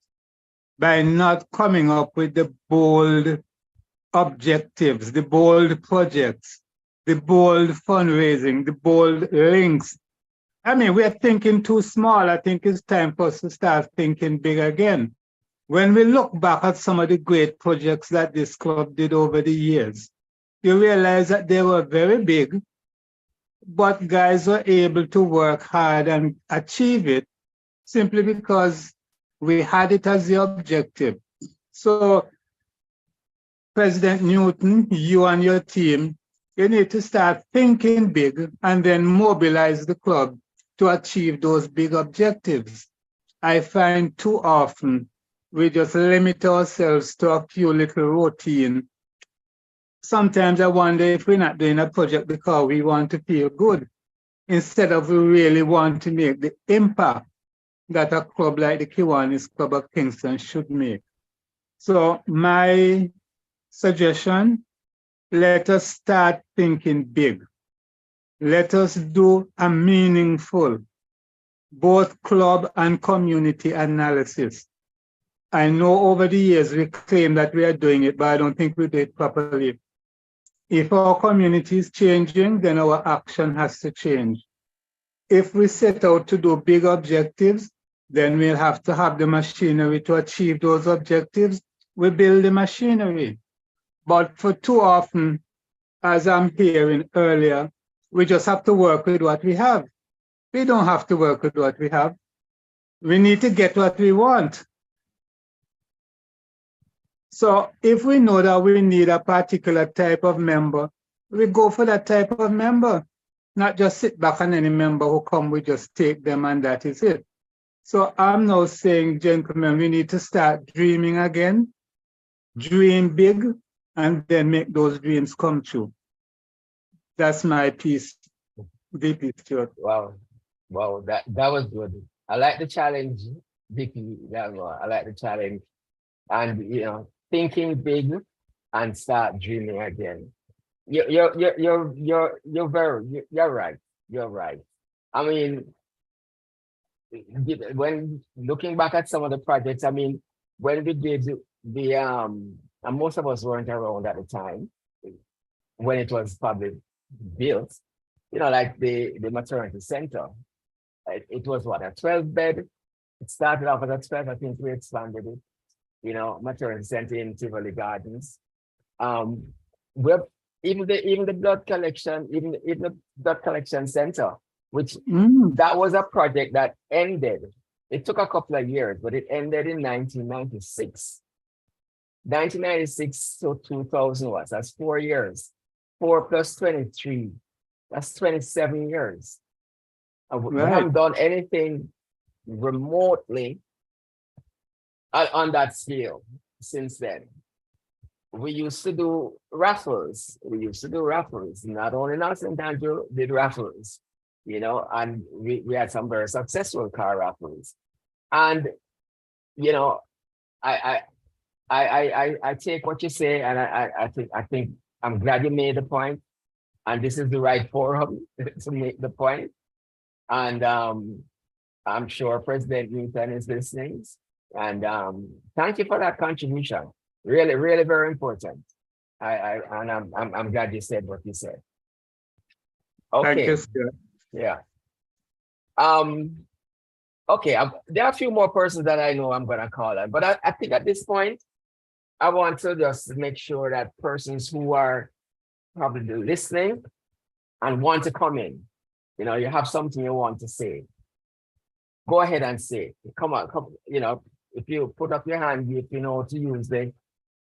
by not coming up with the bold objectives, the bold projects, the bold fundraising, the bold links. I mean, we're thinking too small. I think it's time for us to start thinking big again. When we look back at some of the great projects that this club did over the years, you realize that they were very big, but guys were able to work hard and achieve it simply because we had it as the objective. So, President Newton, you and your team, you need to start thinking big and then mobilize the club to achieve those big objectives. I find too often we just limit ourselves to a few little routine. Sometimes I wonder if we're not doing a project because we want to feel good, instead of we really want to make the impact that a club like the Kiwanis Club of Kingston should make. So my suggestion, let us start thinking big. Let us do a meaningful, both club and community analysis. I know over the years we claim that we are doing it, but I don't think we do it properly. If our community is changing, then our action has to change. If we set out to do big objectives, then we'll have to have the machinery to achieve those objectives. We build the machinery. But for too often, as I'm hearing earlier, we just have to work with what we have. We don't have to work with what we have. We need to get what we want. So if we know that we need a particular type of member, we go for that type of member, not just sit back and any member who come, we just take them and that is it. So I'm now saying, gentlemen, we need to start dreaming again, dream big, and then make those dreams come true. That's my piece, VP Stewart.
Wow, that was good. I like the challenge, Vicky. I like the challenge, and thinking big and start dreaming again. You're right. You're right. I mean, when looking back at some of the projects, I mean, when we did and most of us weren't around at the time when it was probably built, like the maternity center. It was what, a 12-bed? It started off as a 12, I think we expanded it, maternity center in Tivoli Gardens. Even the blood collection, even the blood collection center, which that was a project that ended. It took a couple of years, but it ended in 1996. 1996 to 2000 was, that's 4 years. 4 plus 23. That's 27 years. We
Right.
haven't done anything remotely on that scale since then. We used to do raffles. Not only now St. Andrew did raffles, you know, and we had some very successful car raffles. And, you know, I take what you say, and I think I'm glad you made the point, and this is the right forum to make the point. And I'm sure President Newton is listening. And thank you for that contribution. Really, really very important. I'm glad you said what you said. Okay.
Thank you, sir.
Yeah. Okay. There are a few more persons that I know I'm gonna call on, but I think at this point, I want to just make sure that persons who are probably listening and want to come in, you know, you have something you want to say. Go ahead and say it. Come on, you know, if you put up your hand, if you know to use the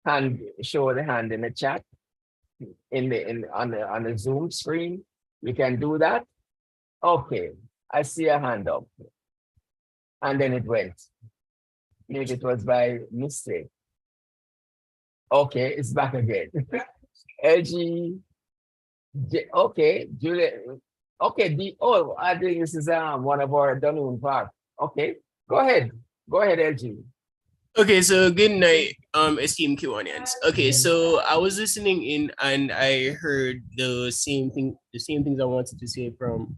hand, show the hand in the chat, on the Zoom screen, you can do that. Okay, I see a hand up. And then it went. Maybe it was by mistake. Okay, it's back again. LG, okay, Juliet. Okay, I think this is one of our Dunoon Park. Okay, go ahead, LG.
Okay, so good night, esteemed Kiwanians. Okay, so I was listening in and I heard the same things I wanted to say from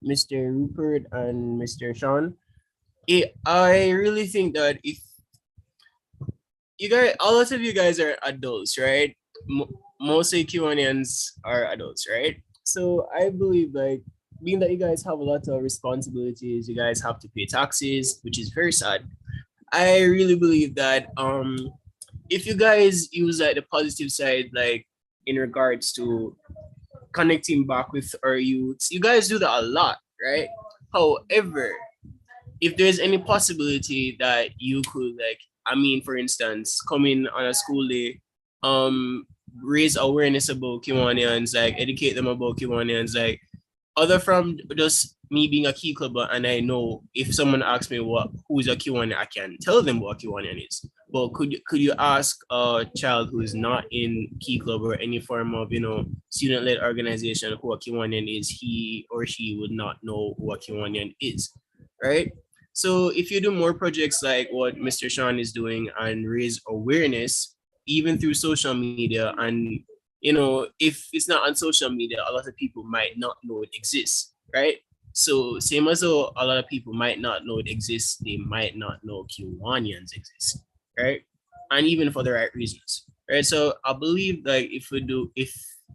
Mr. Rupert and Mr. Sean. I really think that if you guys, a lot of you guys are adults, right? Mostly Kiwanians are adults, right? So I believe, like, being that you guys have a lot of responsibilities, you guys have to pay taxes, which is very sad. I really believe that if you guys use like the positive side, like in regards to connecting back with our youths, you guys do that a lot, right? However, if there's any possibility that you could, like, I mean, for instance, come in on a school day, raise awareness about Kiwanians, like educate them about Kiwanians, like other from just me being a key clubber, and I know if someone asks me who is a Kiwanian, I can tell them what a Kiwanian is. But could you ask a child who is not in key club or any form of, you know, student-led organization who a Kiwanian is, he or she would not know who a Kiwanian is, right? So if you do more projects like what Mr. Sean is doing and raise awareness, even through social media, and you know, if it's not on social media, a lot of people might not know it exists, right? So same as though a lot of people might not know it exists, they might not know Kiwanians exist, right? And even for the right reasons, right? So I believe, like, if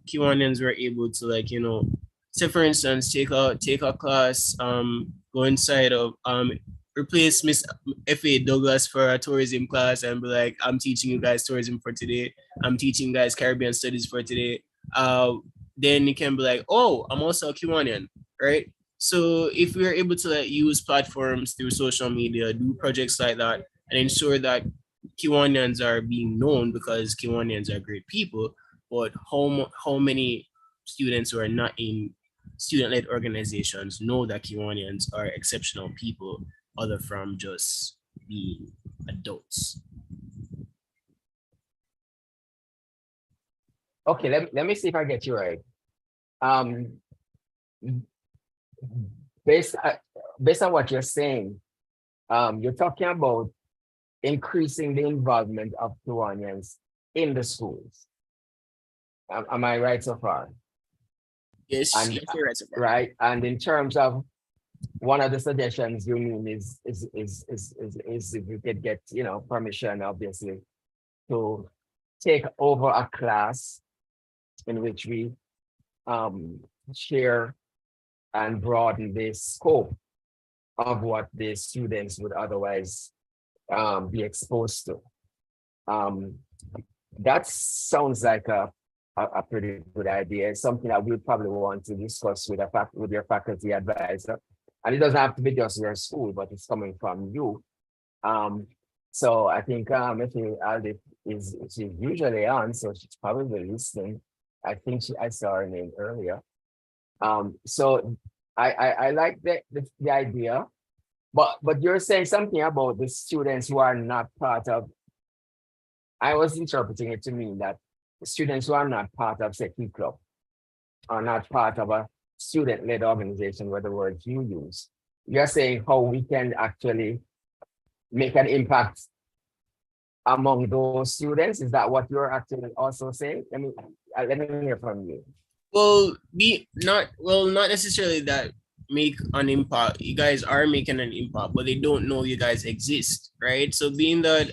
Kiwanians were able to, like, you know, say for instance, take a class, go inside of replace Miss F.A. Douglas for a tourism class and be like, I'm teaching you guys tourism for today. I'm teaching you guys Caribbean studies for today. Then you can be like, oh, I'm also a Kiwanian, right? So if we're able to, like, use platforms through social media, do projects like that, and ensure that Kiwanians are being known, because Kiwanians are great people, but how many students who are not in student-led organizations know that Kiwanians are exceptional people, other from just being adults?
Okay, let me see if I get you right. Based on what you're saying, you're talking about increasing the involvement of Kiwanians in the schools. Am I right so far?
Yes,
and,
you're right so far.
Right, and in terms of one of the suggestions you mean is if you could get, you know, permission, obviously, to take over a class in which we share and broaden the scope of what the students would otherwise be exposed to. That sounds like a pretty good idea. It's something that we'll probably want to discuss with your faculty advisor. And it doesn't have to be just your school, but it's coming from you. So I think if she's usually on, so she's probably listening. I think I saw her name earlier. So I like the idea, but you're saying something about the students who are not part of. I was interpreting it to mean that the students who are not part of Second Club are not part of a student-led organization, where the word you use. You're saying how we can actually make an impact among those students. Is that what you're actually also saying? Let me hear from you.
Well, not necessarily that make an impact. You guys are making an impact, but they don't know you guys exist, right? So being that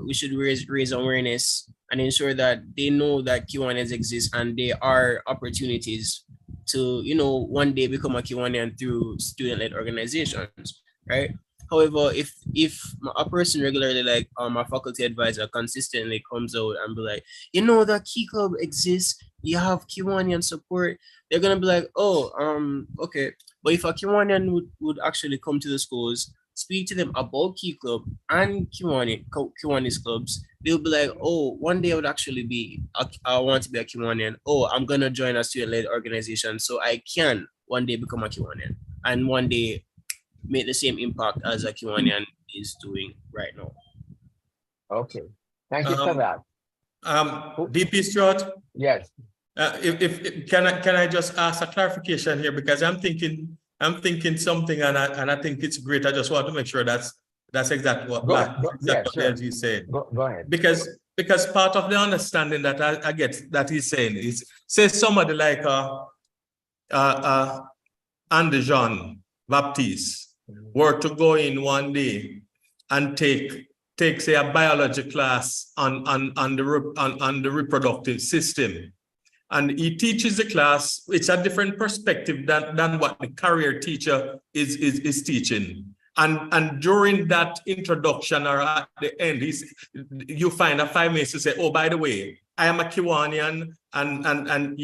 we should raise awareness and ensure that they know that Kiwanis exist and there are opportunities to, one day become a Kiwanian through student-led organizations, right? However, if a person regularly, like my faculty advisor, consistently comes out and be like, that Key Club exists, you have Kiwanian support, they're gonna be like, oh, okay. But if a Kiwanian would actually come to the schools, speak to them about Key Club and Kiwanis clubs, they'll be like, oh, one day I would actually I want to be a Kiwanian. Oh, I'm gonna join a student-led organization so I can one day become a Kiwanian and one day make the same impact as a Kiwanian is doing right now.
Okay, thank you for that.
DP Stewart?
Yes.
If can I just ask a clarification here, because I'm thinking something and I think it's great. I just want to make sure that's exactly what LG said.
Go ahead.
Because part of the understanding that I get that he's saying is, say somebody like Andejan Baptiste were to go in one day and take say a biology class on the reproductive system, and he teaches the class. It's a different perspective than what the career teacher is teaching. And during that introduction or at the end, you find a 5 minutes to say, oh, by the way, I am a Kiwanian, and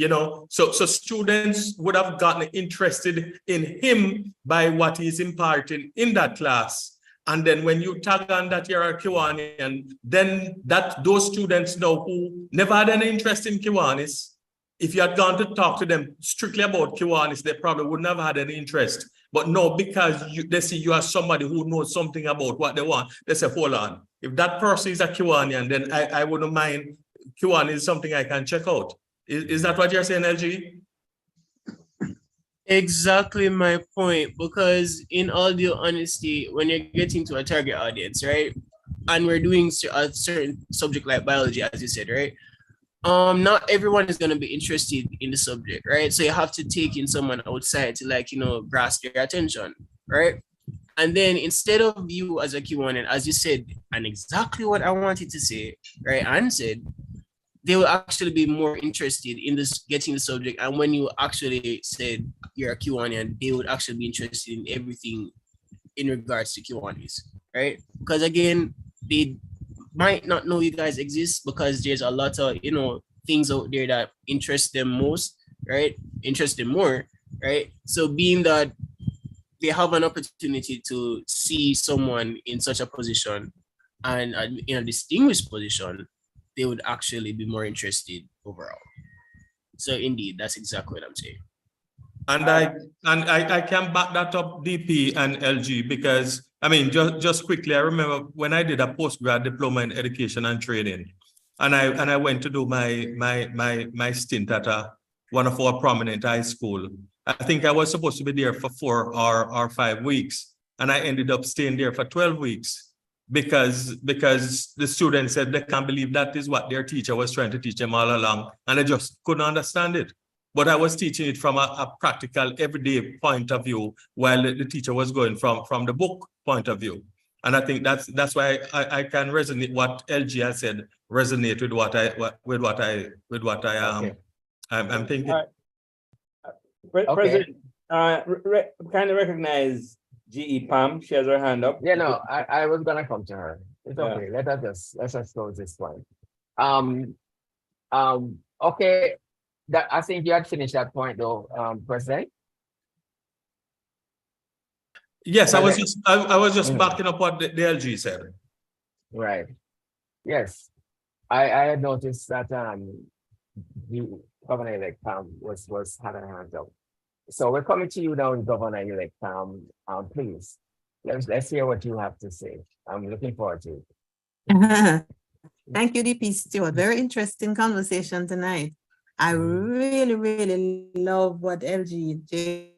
so students would have gotten interested in him by what he's imparting in that class. And then when you tag on that you're a Kiwanian, then those students know who never had any interest in Kiwanis. If you had gone to talk to them strictly about Kiwanis, they probably would never had any interest. But no, because they see you as somebody who knows something about what they want, they say, hold on. If that person is a Kiwanian, then I wouldn't mind. Kiwani is something I can check out. Is that what you're saying, LG?
Exactly my point, because in all due honesty, when you're getting to a target audience, right, and we're doing a certain subject like biology, as you said, right, not everyone is going to be interested in the subject, right? So you have to take in someone outside to grasp their attention, right? And then instead of you as a Kiwanian, as you said, and exactly what I wanted to say, right, and said, they will actually be more interested in this getting the subject. And when you actually said you're a Kiwanian, they would actually be interested in everything in regards to Kiwanis, right? Because again, they might not know you guys exist because there's a lot of things out there that interest them most, right? Interest them more, right? So being that they have an opportunity to see someone in such a position and in a distinguished position, they would actually be more interested overall. So indeed, that's exactly what I'm saying.
And I can back that up, DP and LG, because I mean, just quickly, I remember when I did a postgrad diploma in education and training, and I went to do my stint at one of our prominent high school. I think I was supposed to be there for 4 or 5 weeks, and I ended up staying there for 12 weeks. Because the students said they can't believe that is what their teacher was trying to teach them all along, and they just couldn't understand it. But I was teaching it from a practical, everyday point of view, while the teacher was going from the book point of view. And I think that's why I can resonate what LG has said, resonate with what I'm thinking.
President, kind of recognize GE Pam. She has her hand up.
Yeah, no, I was gonna come to her. It's okay. Let's just close this one. Okay. That I think you had finished that point though, President.
Yes, I was just backing up what the LG said.
Right. Yes. I had noticed that the Governor-elect Pam was had her hands up. So we're coming to you now, Governor-elect. Please, let's hear what you have to say. I'm looking forward to it.
Thank you, DP Stewart. Very interesting conversation tonight. I really, really love what LGJ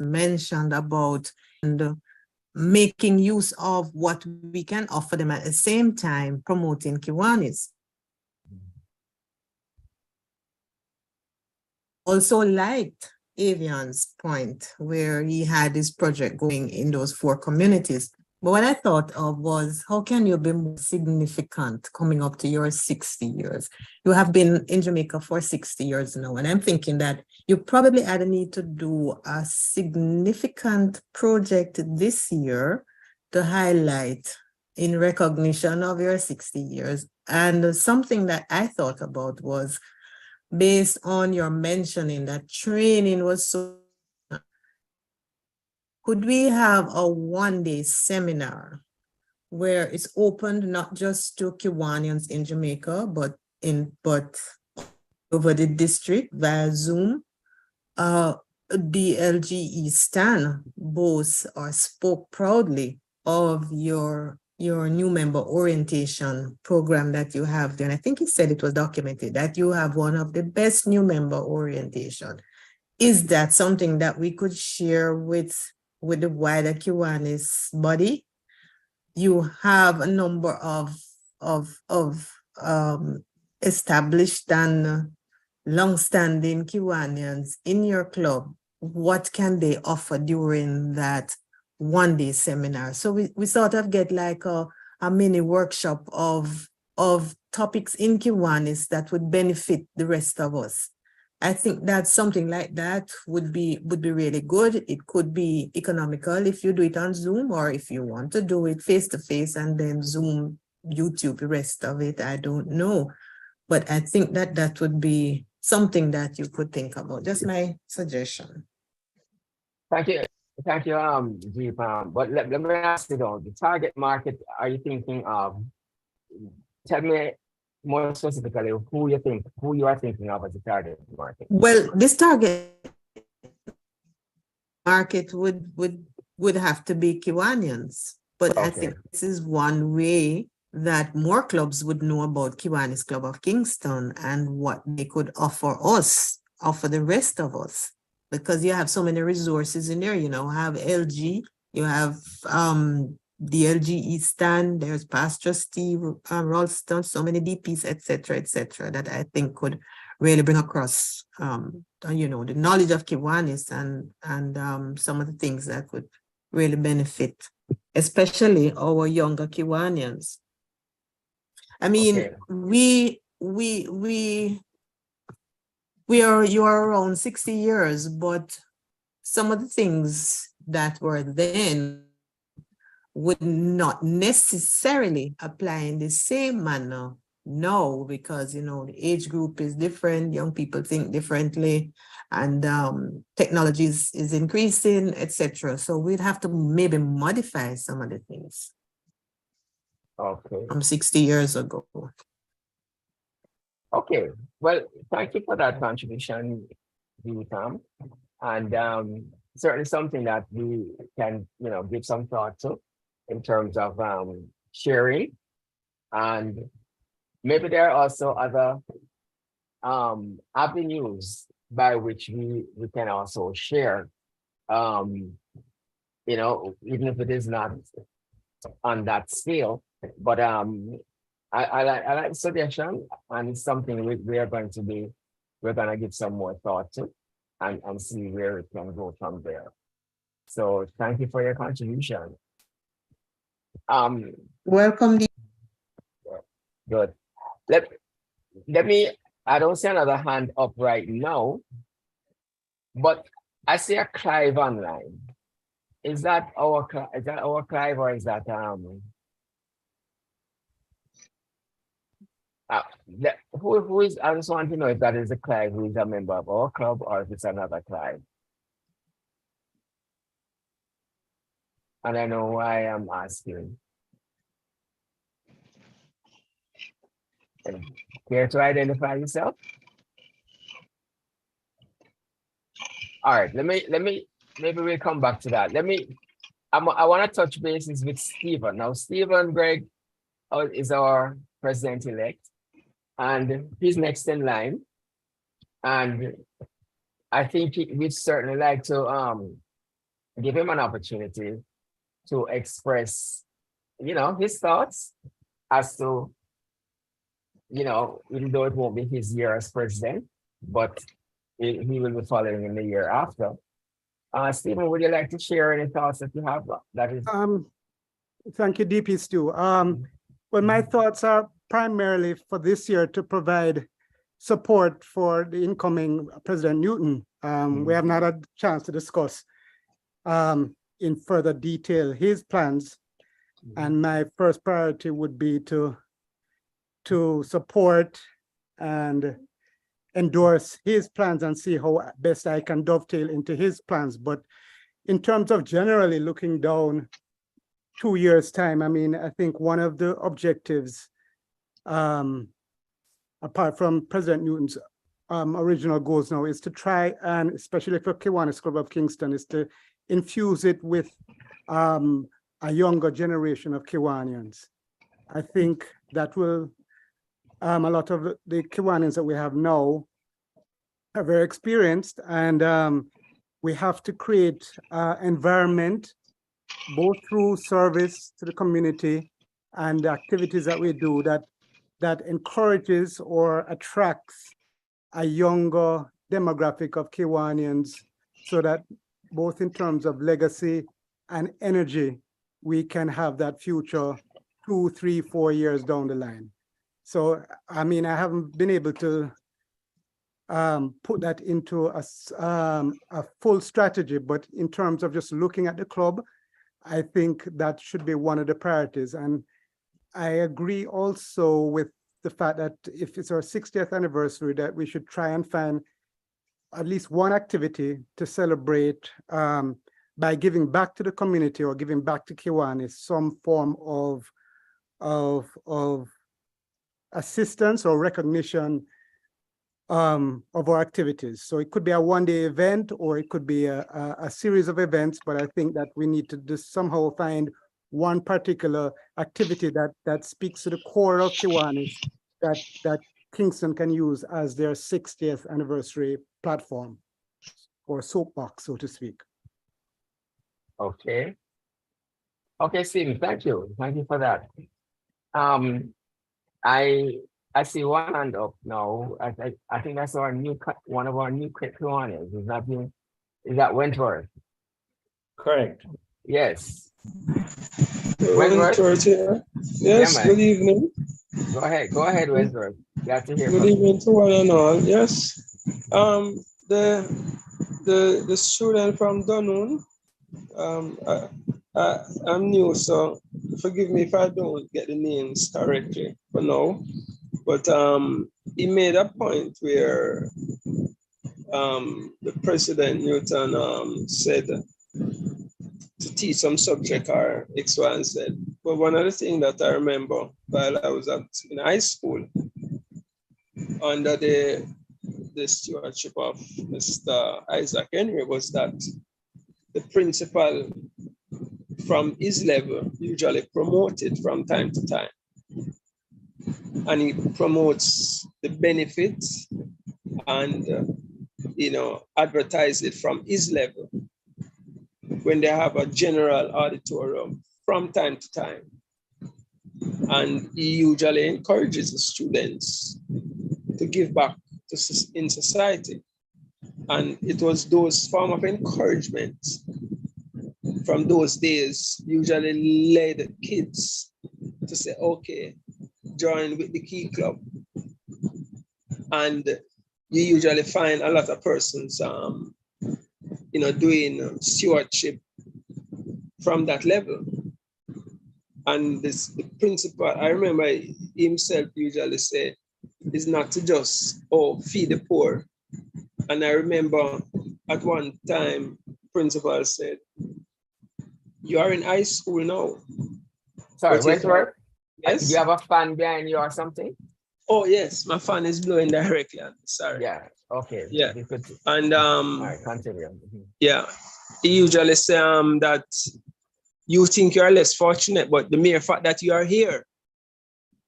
mentioned about and making use of what we can offer them at the same time promoting Kiwanis. Also liked Avian's point where he had his project going in those 4 communities. But what I thought of was, how can you be more significant coming up to your 60 years? You have been in Jamaica for 60 years now, and I'm thinking that you probably either need to do a significant project this year to highlight in recognition of your 60 years. And something that I thought about was, based on your mentioning that training was so, could we have a one-day seminar where it's opened not just to Kiwanians in Jamaica, but over the district via Zoom? The LGE Stan boasts or spoke proudly of your new member orientation program that you have there. And I think he said it was documented that you have one of the best new member orientation. Is that something that we could share with the wider Kiwanis body? You have a number of established and long-standing Kiwanians in your club. What can they offer during that one-day seminar? So we sort of get like a mini workshop of topics in Kiwanis that would benefit the rest of us. I think that something like that would be really good. It could be economical if you do it on Zoom, or if you want to do it face-to-face and then Zoom, YouTube, the rest of it, I don't know. But I think that that would be something that you could think about. Just my suggestion.
Thank you, Jeep. But let me ask you though, the target market, are you thinking of? Tell me more specifically who you are thinking of as a target market.
Well, this target market would have to be Kiwanians, but okay. I think this is one way that more clubs would know about Kiwanis Club of Kingston and what they could offer us, offer the rest of us, because you have so many resources in there. You know, have LG, you have the LGE stand, there's Pastor Steve Ralston, so many DPs, etc., that I think could really bring across, you know, the knowledge of Kiwanis and some of the things that could really benefit, especially our younger Kiwanians. I mean, okay. You are around 60 years, but some of the things that were then would not necessarily apply in the same manner now, because, you know, the age group is different, young people think differently, and technology is increasing, etc. So we'd have to maybe modify some of the things.
Okay.
From 60 years ago.
Okay. Well, thank you for that contribution, Tom. And certainly something that we can, you know, give some thought to in terms of sharing. And maybe there are also other avenues by which we can also share, you know, even if it is not on that scale. But I like the suggestion, and it's something we're going to give some more thought to and see where it can go from there. So thank you for your contribution.
Welcome.
Good. Let me, I don't see another hand up right now, but I see a Clive online. Is that our Clive, or is that who is? I just want to know if that is a Clive who is a member of our club, or if it's another Clive. And I know why I'm asking. Care to identify yourself? All right, maybe we'll come back to that. I want to touch bases with Stephen. Now, Stephen Gregg is our president-elect, and he's next in line. And I think we'd certainly like to give him an opportunity to express, his thoughts as to, even though it won't be his year as president, but he will be following in the year after. Stephen, would you like to share any thoughts that you have?
Thank you, DP Stu. Well, my thoughts are primarily for this year to provide support for the incoming President Newton. We have not had a chance to discuss in further detail his plans. And my first priority would be to support and endorse his plans and see how best I can dovetail into his plans. But in terms of generally looking down 2 years' time, I mean, I think one of the objectives, apart from President Newton's original goals now, is to try and, especially for Kiwanis Club of Kingston, is to infuse it with a younger generation of Kiwanians. I think that will, a lot of the Kiwanians that we have now are very experienced, and we have to create an environment, both through service to the community and the activities that we do, that encourages or attracts a younger demographic of Kiwanians, so that both in terms of legacy and energy, we can have that future 2, 3, 4 years down the line. So, I mean, I haven't been able to put that into a full strategy, but in terms of just looking at the club, I think that should be one of the priorities. And I agree also with the fact that if it's our 60th anniversary, that we should try and find at least one activity to celebrate by giving back to the community or giving back to Kiwanis some form of assistance or recognition of our activities. So it could be a one-day event, or it could be a series of events, but I think that we need to just somehow find one particular activity that speaks to the core of Kiwanis that Kingston can use as their 60th anniversary platform or soapbox, so to speak.
Okay. Okay, Stephen, thank you. Thank you for that. I see one hand up now. I think that's one of our new Kiwanis. Is that Wentworth?
Correct.
Yes.
Wentworth here. Yes,
Yeah,
good evening.
Go ahead, Wentworth. Glad to hear
Good
from you.
evening to one and all. Yes. The student from Dunoon, I'm new, so forgive me if I don't get the names correctly for now. But he made a point where the President Newton said to teach some subject or X, Y, and Z. But one of the things that I remember while I was in high school, under the stewardship of Mr. Isaac Henry, was that the principal from his level usually promoted from time to time. And he promotes the benefits and, advertise it from his level when they have a general auditorium from time to time. And he usually encourages the students to give back in society. And it was those form of encouragement from those days usually led kids to say, okay, join with the Key Club. And you usually find a lot of persons, doing stewardship from that level. And the principal, I remember himself usually say, is not to just, feed the poor. And I remember at one time, principal said, you are in high school now.
Sorry, Wentworth?
Yes?
Do you have a fan behind you or something?
Oh yes, my fan is blowing directly on me. Sorry.
Yeah. Okay.
Yeah.
We could,
And
all right, continue.
yeah, he usually say that you think you're less fortunate, but the mere fact that you are here,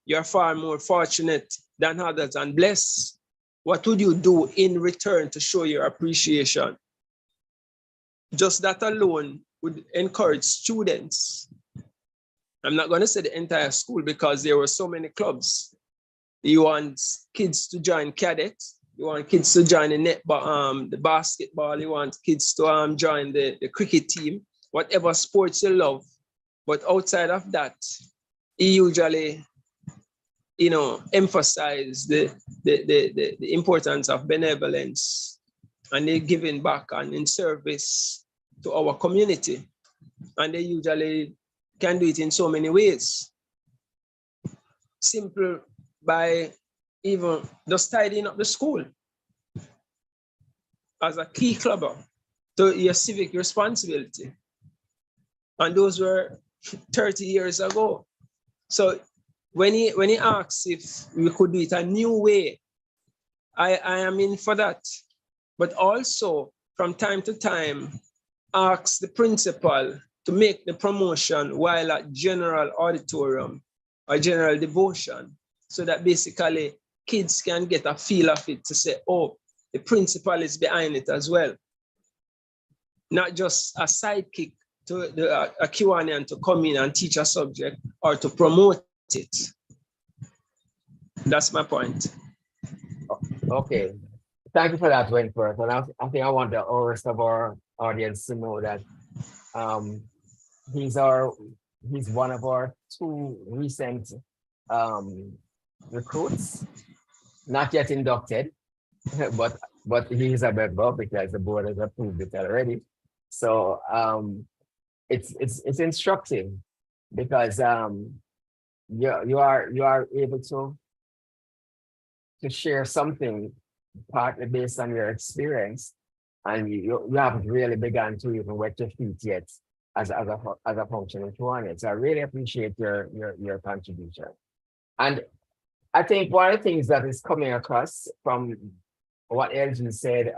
you're far more fortunate than others and blessed. What would you do in return to show your appreciation? Just that alone would encourage students. I'm not going to say the entire school because there were so many clubs. You want kids to join cadet. You want kids to join the basketball. You want kids to join the cricket team, whatever sports you love. But outside of that, he usually, emphasize the importance of benevolence and the giving back and in service to our community. And they usually can do it in so many ways. Simple by even just tidying up the school as a key clubber to your civic responsibility. And those were 30 years ago. So when he asks if we could do it a new way, I am in for that. But also from time to time, ask the principal to make the promotion while at general auditorium or general devotion, so that basically kids can get a feel of it to say, oh, the principal is behind it as well. Not just a sidekick to a Kiwanian to come in and teach a subject or to promote it. That's my point.
Okay. Thank you for that, Wentworth. And I think I want the rest of our audience to know that he's one of our two recent recruits, not yet inducted, but he's a member because the board has approved it already. So it's instructive because you are able to share something partly based on your experience, and you haven't really begun to even wet your feet yet as a functioning Kiwanian. So I really appreciate your contribution. And I think one of the things that is coming across from what Elgin said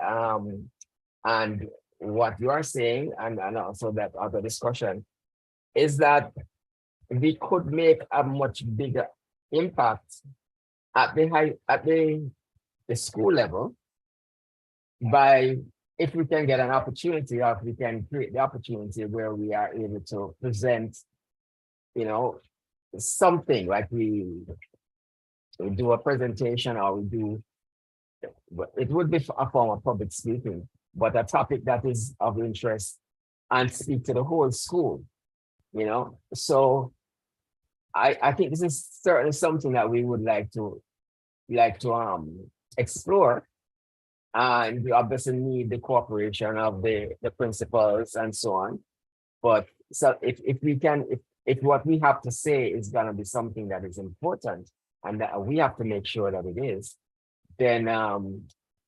and what you are saying, and also that other discussion, is that we could make a much bigger impact at the school level by, if we can get an opportunity, or if we can create the opportunity where we are able to present, something like we do a presentation, or we do, it would be a form of public speaking, but a topic that is of interest and speak to the whole school, So I think this is certainly something that we would like to explore, and we obviously need the cooperation of the principals and so on. But so if what we have to say is going to be something that is important and that we have to make sure that it is, then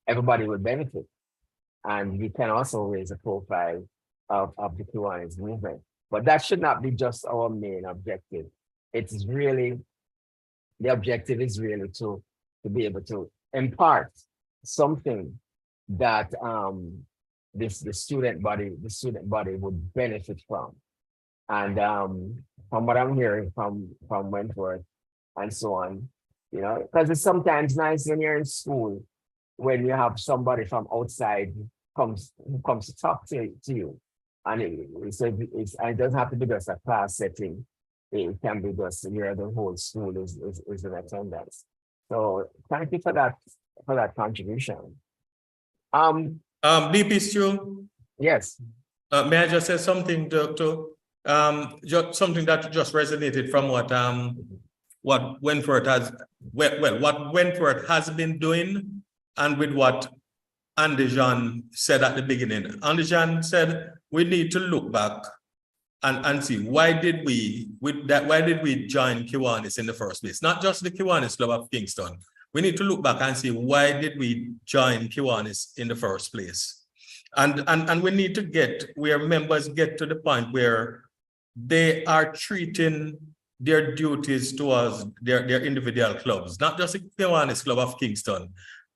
everybody will benefit, and we can also raise a profile of the Kiwanis movement. But that should not be just our main objective. It's really, the objective is really to be able to impart something that the student body would benefit from. And from what I'm hearing from Wentworth and so on, because it's sometimes nice when you're in school, when you have somebody from outside who comes to talk to you. And it doesn't have to be just a class setting. It can be just where the whole school is in attendance. So thank you for that contribution.
BP Stu?
Yes.
May I just say something, Doctor? Just something that just resonated from what Wentworth has been doing, and with what Andijan said at the beginning. Andijan said we need to look back and see why did we join Kiwanis in the first place? Not just the Kiwanis Club of Kingston. We need to look back and see why did we join Kiwanis in the first place? And we need to get where members get to the point where they are treating their duties towards their individual clubs, not just the Kiwanis Club of Kingston,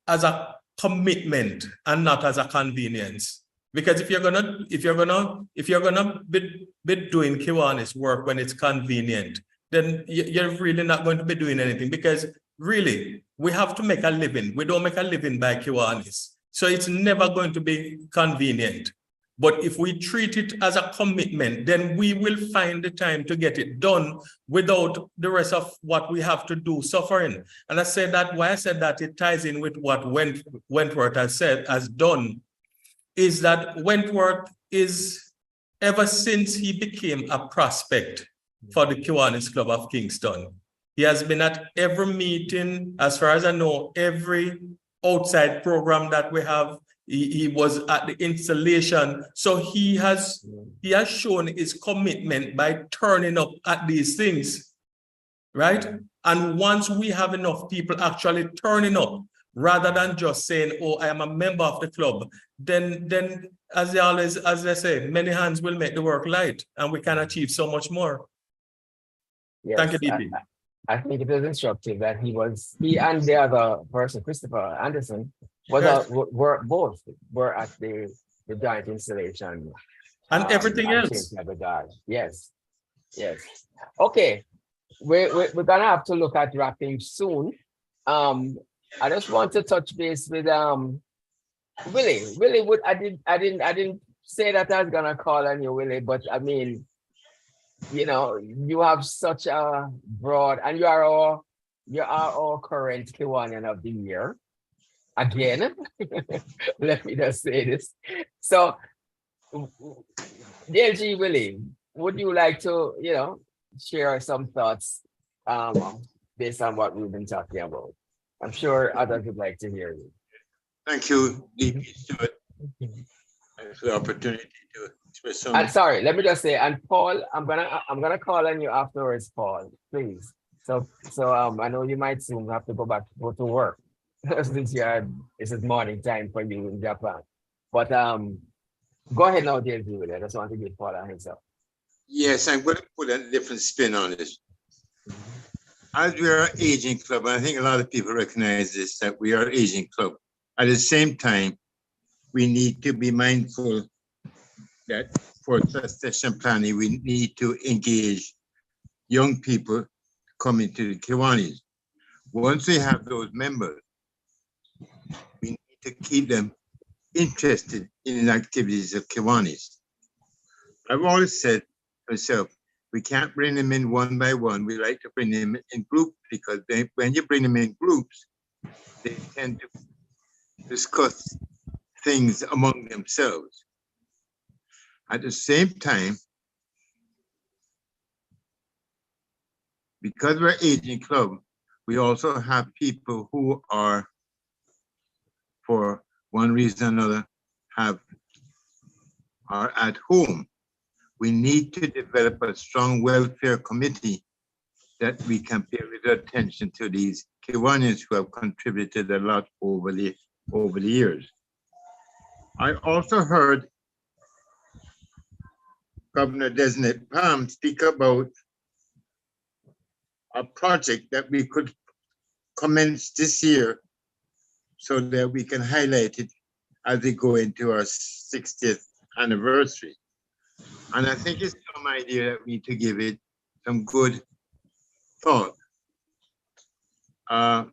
as a commitment and not as a convenience. Because if you're gonna be doing Kiwanis work when it's convenient, then you're really not going to be doing anything, because really we have to make a living. We don't make a living by Kiwanis. So it's never going to be convenient. But if we treat it as a commitment, then we will find the time to get it done without the rest of what we have to do suffering. And I said that, why I said that, it ties in with what Wentworth has done, is that Wentworth is, ever since he became a prospect for the Kiwanis Club of Kingston, he has been at every meeting, as far as I know, every outside program that we have. He was at the installation. So he has shown his commitment by turning up at these things, right? And once we have enough people actually turning up, rather than just saying, oh, I am a member of the club, then as they say, many hands will make the work light, and we can achieve so much more.
Yes,
Thank you, DP.
I think it is instructive that he and the other person, Christopher Anderson, were at the giant installation.
And everything else.
Yes. Okay. We're gonna have to look at wrapping soon. I just want to touch base with Willie. Willie, I didn't say that I was gonna call on you, Willie, but I mean, you know, you have such a broad, and you are our current Kiwanian of the year. Again, let me just say this. So, DLG Willie, would you like to, share some thoughts based on what we've been talking about? I'm sure others would like to hear you.
Thank you, DP Stewart, for the opportunity to express some.
And sorry, let me just say, and Paul, I'm gonna call on you afterwards, Paul, please. So I know you might soon have to go to work since this is morning time for you in Japan. But go ahead now, dear Julie. I just want to give Paul a heads up.
Yes, I'm going to put a different spin on this. As we are an aging club, and I think a lot of people recognize this, that we are an aging club. At the same time, we need to be mindful that for succession planning, we need to engage young people coming to the Kiwanis. Once we have those members, we need to keep them interested in the activities of Kiwanis. I've always said to myself, we can't bring them in one by one. We like to bring them in groups, because when you bring them in groups, they tend to discuss things among themselves. At the same time, because we're an aging club, we also have people who are, for one reason or another, are at home. We need to develop a strong welfare committee that we can pay with attention to these Kiwanians who have contributed a lot over the years. I also heard Governor Designate Palm speak about a project that we could commence this year so that we can highlight it as we go into our 60th anniversary. And I think it's some idea that we need to give it some good thought. I'm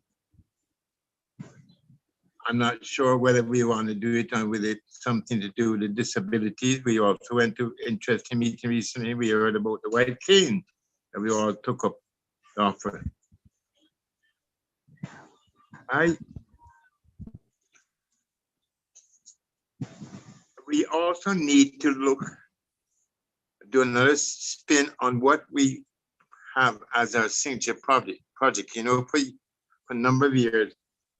not sure whether we want to do it with it something to do with the disabilities. We also went to interesting meeting recently. We heard about the white cane that we all took up the offer. We also need to do another spin on what we have as our signature project. You know, for a number of years,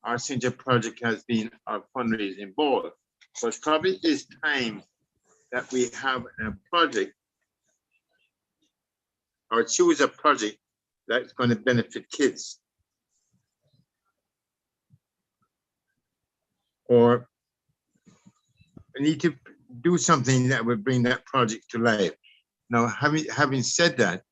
our signature project has been our fundraising ball. So it probably is time that we have a project or choose a project that's going to benefit kids. Or we need to do something that would bring that project to life. Now, having said that,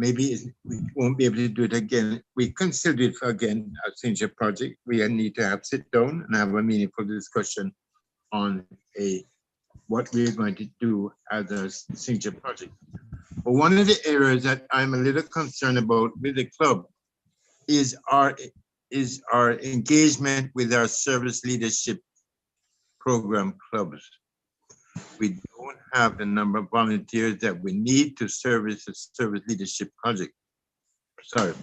maybe we won't be able to do it again. We can still do it again, a signature project. We need to have sit down and have a meaningful discussion on what we're going to do as a signature project. But one of the areas that I'm a little concerned about with the club is our engagement with our service leadership program clubs. We don't have the number of volunteers that we need to service a service leadership project. Sorry.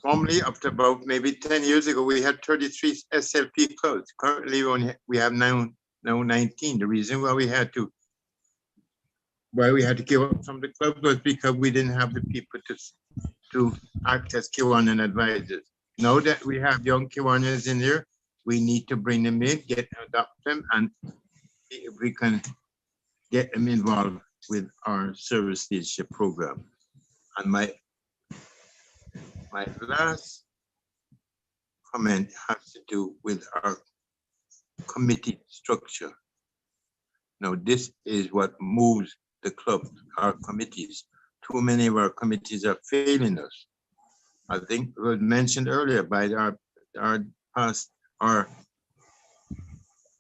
Formerly, up to about maybe 10 years ago, we had 33 SLP clubs. Currently, we have now 19. The reason why we had to give up some of the clubs was because we didn't have the people to act as Kiwanis advisors. Now that we have young Kiwanis in here, we need to bring them in, adopt them, and see if we can get them involved with our service leadership program. And my last comment has to do with our committee structure. Now, this is what moves the club, our committees. Too many of our committees are failing us. I think it was mentioned earlier by our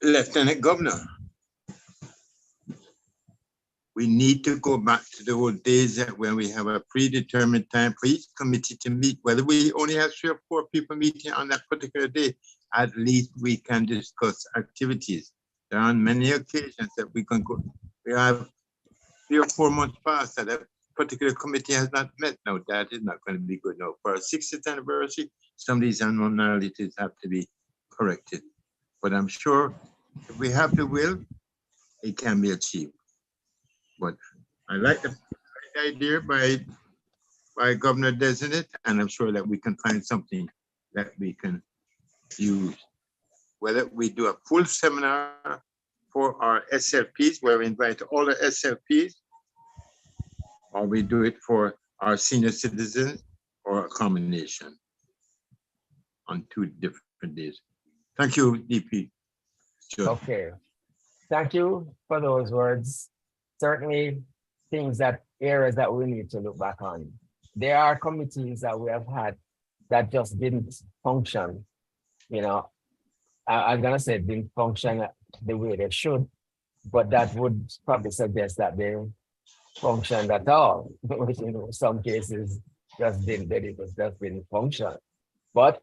Lieutenant Governor. We need to go back to the old days that when we have a predetermined time for each committee to meet, whether we only have 3 or 4 people meeting on that particular day, at least we can discuss activities. There are many occasions that we can go. We have 3 or 4 months past that a particular committee has not met. Now, that is not going to be good. Now, for our 60th anniversary, some of these abnormalities have to be corrected. But I'm sure if we have the will, it can be achieved. But I like the idea by Governor Designate, and I'm sure that we can find something that we can use. Whether we do a full seminar for our SLPs, where we invite all the SLPs, or we do it for our senior citizens, or a combination on 2 different days. Thank you, DP. Sure.
Okay. Thank you for those words. Certainly areas that we need to look back on. There are committees that we have had that just didn't function. You know, I'm gonna say didn't function the way they should, but that would probably suggest that they functioned at all, which in some cases just didn't function. But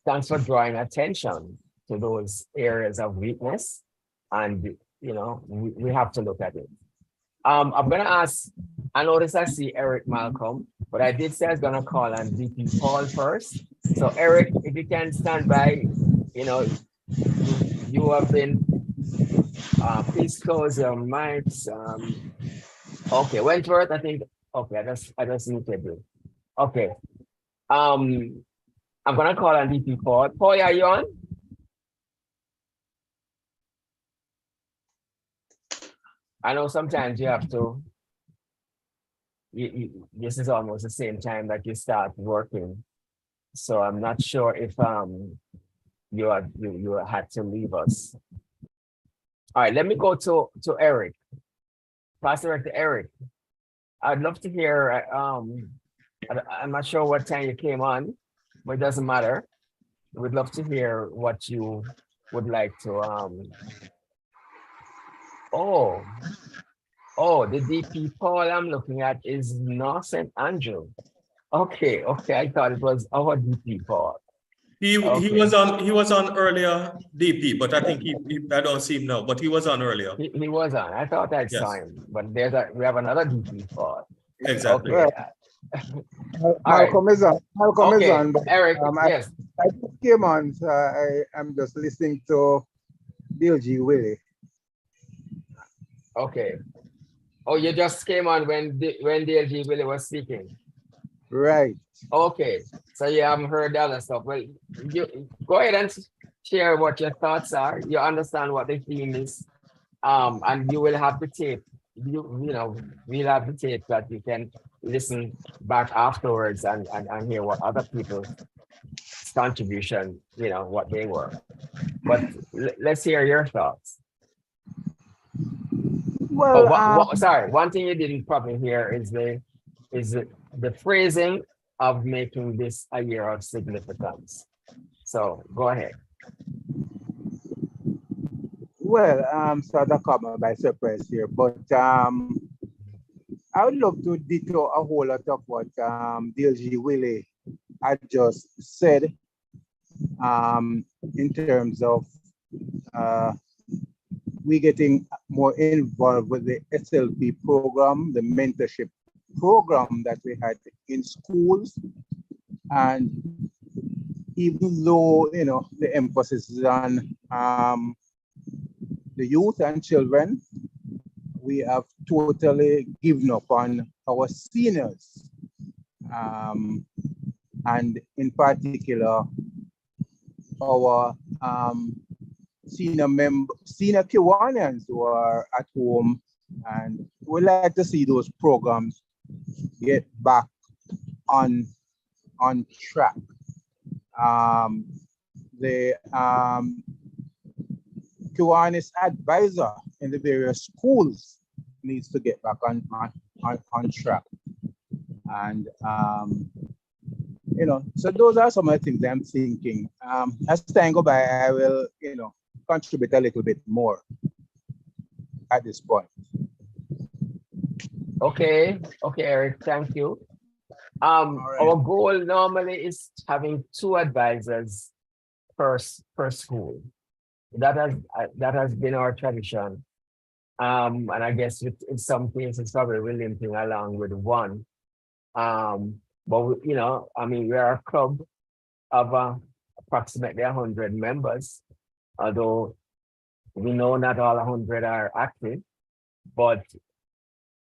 thanks for drawing attention to those areas of weakness, and you know, we have to look at it. I'm gonna ask, I notice I see Eric Malcolm, but I did say I was gonna call on VP Paul first. So Eric, if you can stand by, you know, you have been, please close your mics. Okay, Wentworth, I think, okay, I just need to do. Okay, I'm gonna call on VP Paul. Paul, are you on? I know sometimes you have to, this is almost the same time that you start working. So I'm not sure if you had to leave us. All right, let me go to Eric. Pass it right to Eric. I'd love to hear, I'm not sure what time you came on, but it doesn't matter. We'd love to hear what you would like to, the DP Paul I'm looking at is North St. Andrew. Okay, I thought it was our DP Paul.
He was on earlier, DP, but I think I don't see him now, but he was on earlier.
He was on. I thought I saw him, but we have another DP Paul.
Exactly.
Okay.
Malcolm is on. Malcolm is on. But,
Eric, yes.
I just came on, so I am just listening to DLG Willie.
Okay. Oh, you just came on when DLG Willie was speaking.
Right.
Okay. So you haven't heard the other stuff. Well, you go ahead and share what your thoughts are. You understand what the theme is. And you will have the tape. We'll have the tape that you can listen back afterwards and hear what other people's contribution, what they were. But let's hear your thoughts. Oh,
Well,
sorry. One thing you didn't probably hear is the phrasing of making this a year of significance. So go ahead.
well, sort of caught me by surprise here, but I would love to ditto a whole lot of what DLG Willie had just said in terms of we getting more involved with the SLP program, the mentorship program that we had in schools. And even though, you know, the emphasis is on the youth and children, we have totally given up on our seniors. And in particular, our senior Kiwanians who are at home, and we like to see those programs get back on track. The Kiwanis advisor in the various schools needs to get back on track. And you know, so those are some of the things I'm thinking. As time go by, I will, you know, contribute a little bit more at this point.
Okay, Eric, thank you. Our goal normally is having 2 advisors per school. That has been our tradition. And I guess in some cases probably we're limping along with 1. But we, you know, I mean, we are a club of approximately 100 members, although we know not all 100 are active, but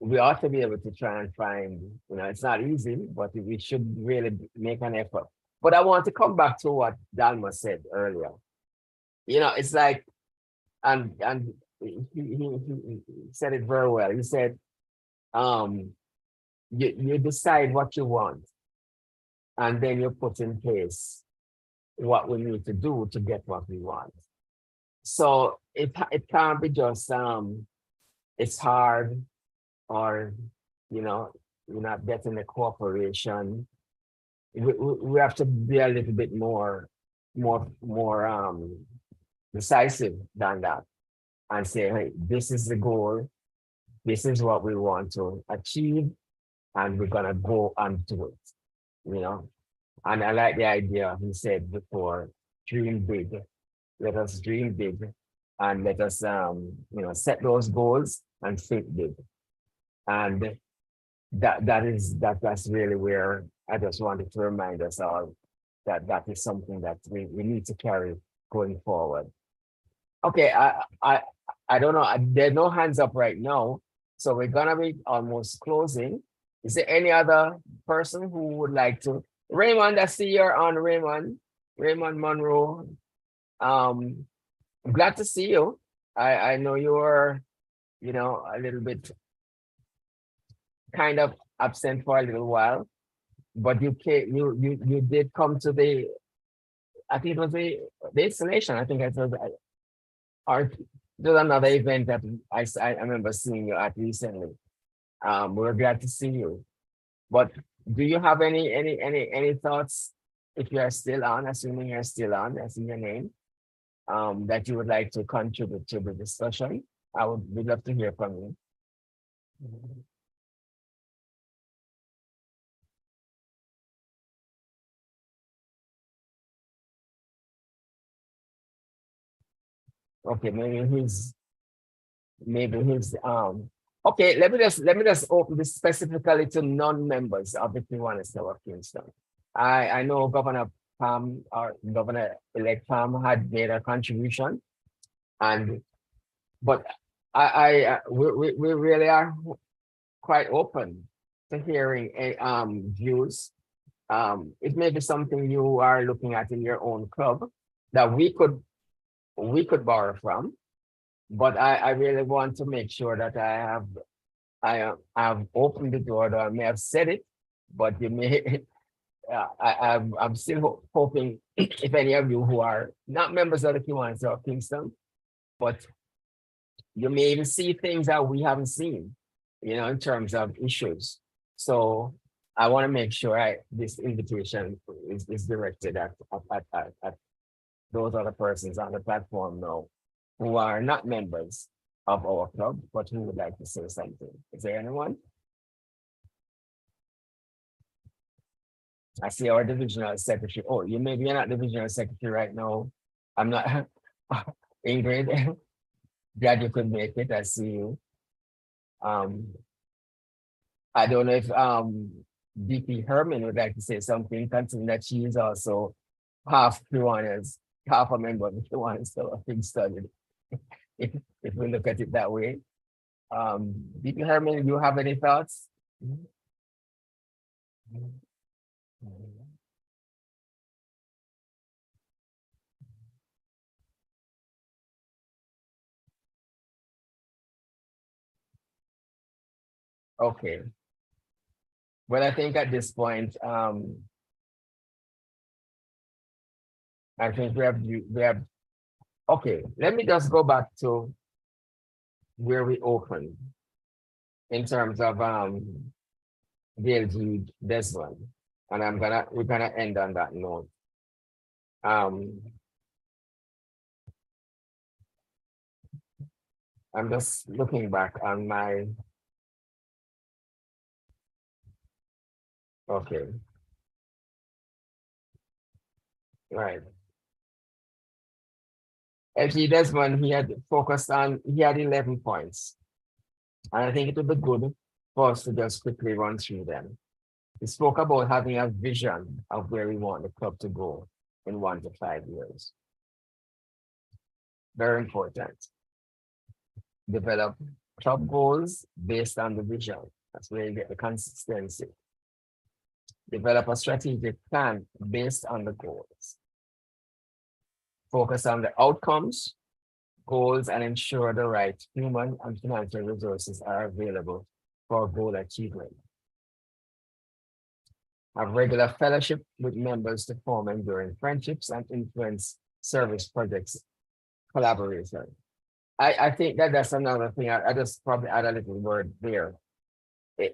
we ought to be able to try and find, you know, it's not easy, but we should really make an effort. But I want to come back to what Dalma said earlier. You know, it's like, and he said it very well. He said, you decide what you want, and then you put in place what we need to do to get what we want. So it can't be just it's hard, or you know, you're not getting the cooperation. We have to be a little bit more decisive than that, and say, hey, this is the goal, this is what we want to achieve, and we're gonna go and do it, you know. And I like the idea he said before, dream big. Let us dream big, and let us you know, set those goals and think big. And that's really where I just wanted to remind us all that is something that we need to carry going forward. Okay, I don't know, there are no hands up right now, so we're gonna be almost closing. Is there any other person who would like to? Raymond, I see you're on. Raymond Monroe. I'm glad to see you. I know you were, you know, a little bit kind of absent for a little while, but you did come to the, I think it was the installation. I think I said, or there's another event that I remember seeing you at recently. We're glad to see you. But do you have any thoughts, if you are still on, assuming you're still on, I see your name, that you would like to contribute to the discussion? We'd love to hear from you. Okay, maybe he's okay, let me just open this specifically to non-members of the Kiwanis Club of Kingston. I know Governor Palm, or Governor-elect Palm, had made a contribution, but we really are quite open to hearing views. It may be something you are looking at in your own club that we could borrow from, but I really want to make sure that I have opened the door. Though I may have said it, but you may. I'm still hoping if any of you who are not members of the Kiwanis Club of Kingston, but you may even see things that we haven't seen, in terms of issues. So I want to make sure this invitation is directed at those other persons on the platform now who are not members of our club, but who would like to say something. Is there anyone? I see our divisional secretary. Oh, maybe you're not divisional secretary right now. I'm not. Ingrid, glad you could make it. I see you. I don't know if DP Herman would like to say something, considering that she is also half Kiwanis, half a member of the Kiwanis Club of Kingston. If we look at it that way. DP Herman, do you have any thoughts? Okay. Well, I think at this point, I think we have, okay, let me just go back to where we opened in terms of DLG this one. And we're gonna end on that note. I'm just looking back on my, okay. Right. Actually, this one he had 11 points. And I think it would be good for us to just quickly run through them. He spoke about having a vision of where we want the club to go in 1 to 5 years. Very important. Develop club goals based on the vision. That's where you get the consistency. Develop a strategic plan based on the goals. Focus on the outcomes, goals, and ensure the right human and financial resources are available for goal achievement. Have regular fellowship with members to form enduring friendships and influence service projects collaboration. I think that's another thing. I just probably add a little word there.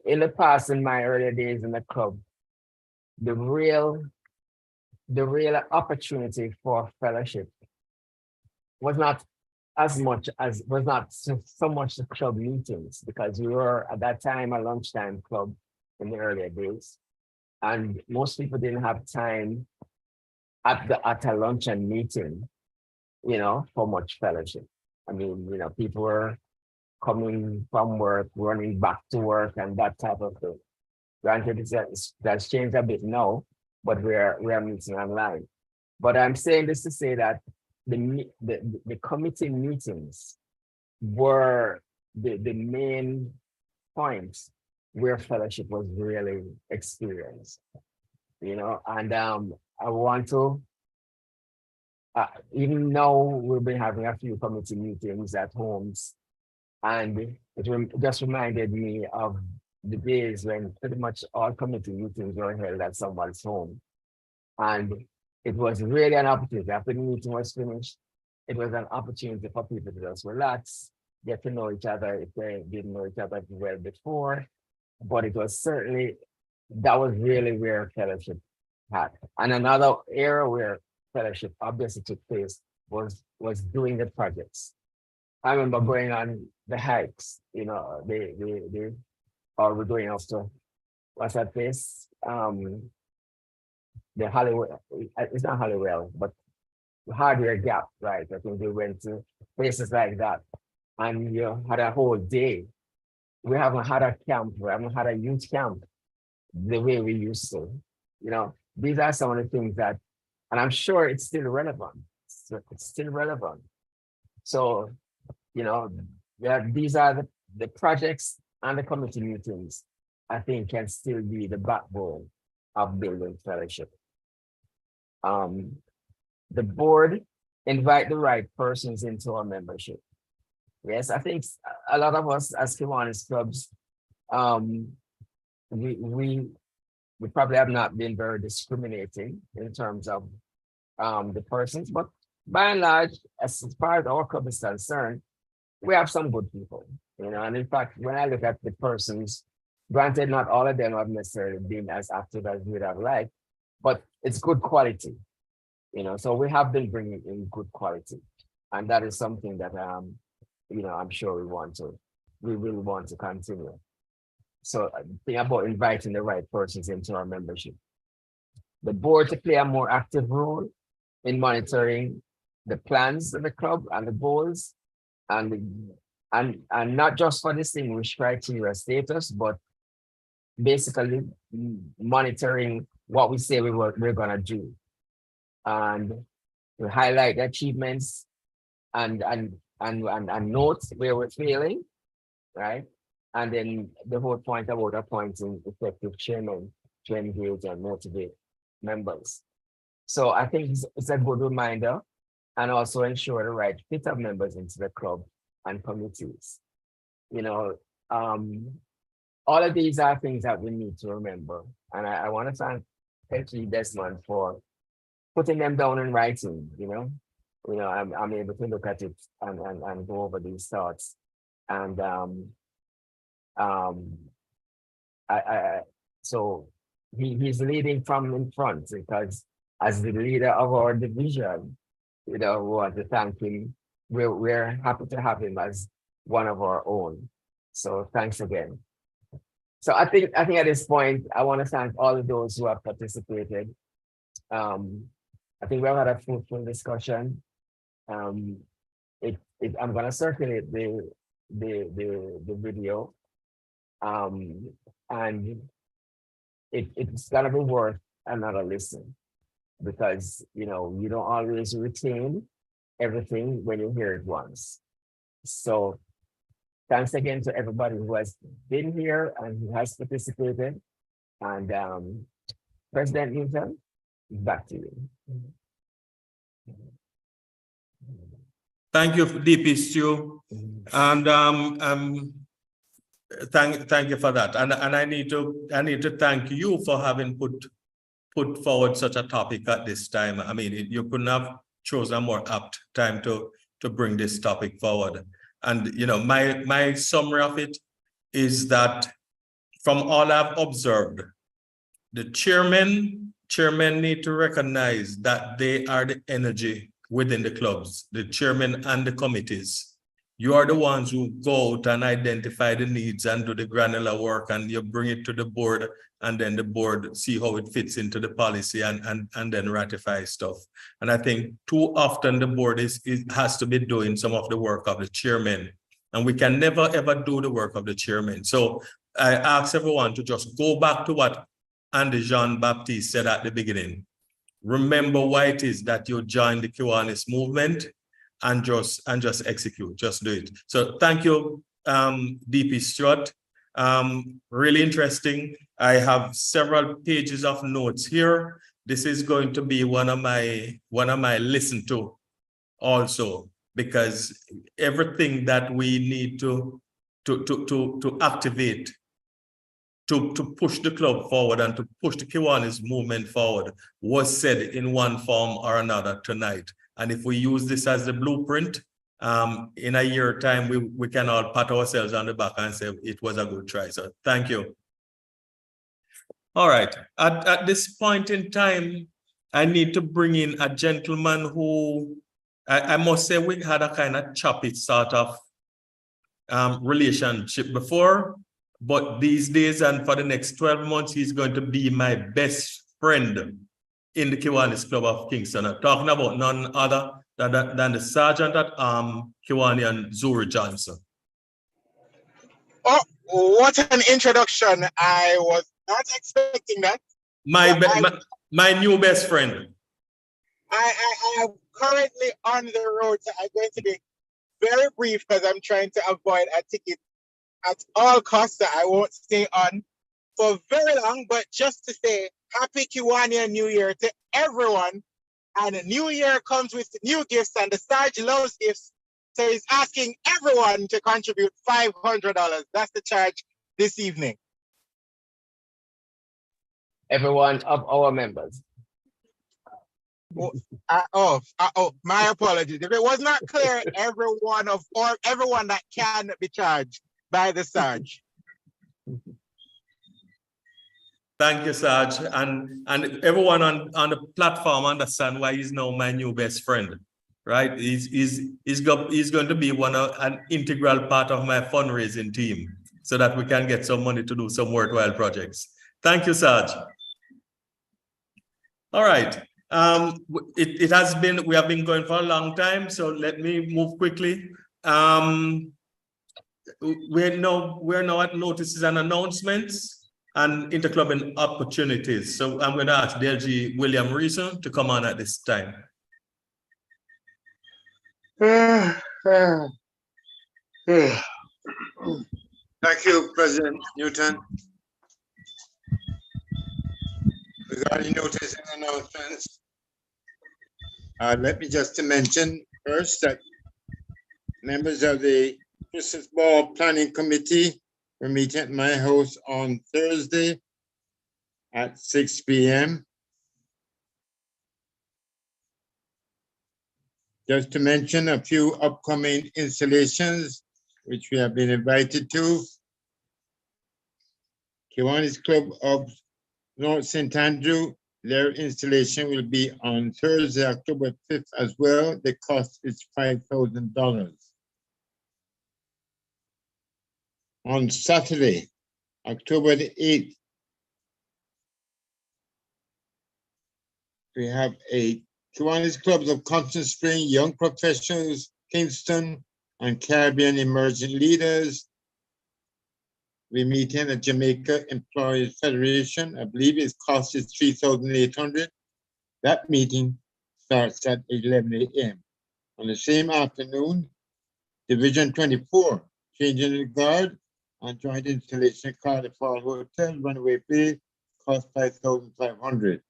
In the past, in my early days in the club, the real opportunity for fellowship was not so much the club meetings, because we were at that time a lunchtime club in the earlier days. And most people didn't have time at a luncheon meeting, for much fellowship. I mean, people were coming from work, running back to work, and that type of thing. Granted, that's changed a bit now, but we're meeting online. But I'm saying this to say that the committee meetings were the main points where fellowship was really experienced, and I want to, even now we've been having a few committee meetings at homes, and it just reminded me of the days when pretty much all committee meetings were held at someone's home. And it was really an opportunity. After the meeting was finished, it was an opportunity for people to just relax, get to know each other if they didn't know each other well before. But it was certainly, that was really where fellowship had. And another area where fellowship obviously took place was doing the projects. I remember going on the hikes, or we're going up to, what's that place? The Hollywood, it's not Hollywood, but Hardware Gap, right? I think we went to places like that, and you had a whole day. We haven't had a camp, we haven't had a youth camp the way we used to. These are some of the things that, and I'm sure it's still relevant. It's still relevant. So, these are the projects and the committee meetings, I think, can still be the backbone of building fellowship. The board invite the right persons into our membership. Yes, I think a lot of us as Kiwanis clubs, we probably have not been very discriminating in terms of the persons, but by and large, as far as our club is concerned, we have some good people, and in fact, when I look at the persons, granted, not all of them have necessarily been as active as we'd have liked, but it's good quality, so we have been bringing in good quality. And that is something that, I'm sure we really want to continue. So think about inviting the right persons into our membership. The board to play a more active role in monitoring the plans of the club and the goals, and not just for distinguished criteria status, but basically monitoring what we say we're gonna do, and we highlight the achievements and note where we're failing, right? And then the whole point about appointing effective chairman to engage and motivate members. So I think it's a good reminder, and also ensure the right fit of members into the club and committees. All of these are things that we need to remember. And I want to thank especially Desmond for putting them down in writing, I'm able to look at it and go over these thoughts. And so he's leading from in front, because as the leader of our division, we want to thank him. We're happy to have him as one of our own. So thanks again. So I think at this point, I want to thank all of those who have participated. I think we've had a fruitful discussion. I'm going to circulate the video, and it's going to be worth another listen, because you don't always retain everything when you hear it once. So thanks again to everybody who has been here and who has participated. And President Newton, back to you.
Thank you, DP Stu, and thank you for that. And I need to thank you for having put forward such a topic at this time. I mean, you couldn't have chosen a more apt time to bring this topic forward. And my summary of it is that from all I've observed, the chairmen need to recognize that they are the energy within the clubs, the chairman and the committees. You are the ones who go out and identify the needs and do the granular work, and you bring it to the board, and then the board see how it fits into the policy and then ratify stuff. And I think too often the board has to be doing some of the work of the chairman, and we can never ever do the work of the chairman. So I ask everyone to just go back to what Andy Jean-Baptiste said at the beginning. Remember why it is that you joined the Kiwanis movement, and just execute, just do it. So thank you, DP Stewart. Really interesting. I have several pages of notes here. This is going to be one of my listen to also, because everything that we need to activate to push the club forward and to push the Kiwanis movement forward was said in one form or another tonight. And if we use this as the blueprint, in a year time, we can all pat ourselves on the back and say it was a good try. So thank you. All right. At this point in time, I need to bring in a gentleman who I must say we had a kind of choppy sort of relationship before, but these days and for the next 12 months, he's going to be my best friend in the Kiwanis Club of Kingston. I'm talking about none other than the sergeant at Kiwani, Zuri Johnson.
Oh, what an introduction. I was not expecting that.
My new best friend.
I am currently on the road, so I'm going to be very brief because I'm trying to avoid a ticket at all costs that I won't stay on for very long, but just to say happy Kiwani New Year to everyone. And a new year comes with new gifts, and the Sarge loves gifts. So he's asking everyone to contribute $500. That's the charge this evening.
Everyone of our members.
My apologies. If it was not clear, everyone that can be charged by the Sarge.
Thank you, Sarge. And everyone on the platform understand why he's now my new best friend, right? He's going to be an integral part of my fundraising team so that we can get some money to do some worthwhile projects. Thank you, Sarge. All right. We have been going for a long time, so let me move quickly. We're now at notices and announcements and interclubbing opportunities. So I'm going to ask DLG William Reason to come on at this time.
Thank you, President Newton. Regarding notice and announcements, let me just mention first that members of the Christmas Ball Planning Committee will meet at my house on Thursday at 6 p.m. Just to mention a few upcoming installations which we have been invited to. Kiwanis Club of North St. Andrew, their installation will be on Thursday, October 5th as well. The cost is $5,000. On Saturday, October the 8th, we have a Kiwanis Clubs of Constant Spring, Young Professionals, Kingston, and Caribbean Emerging Leaders. We meet in the Jamaica Employees Federation. I believe its cost is $3,800. That meeting starts at 11 a.m. On the same afternoon, Division 24, changing the guard and joint installation at Cardiff Hall Hotel, Runaway Bay, cost $5,500.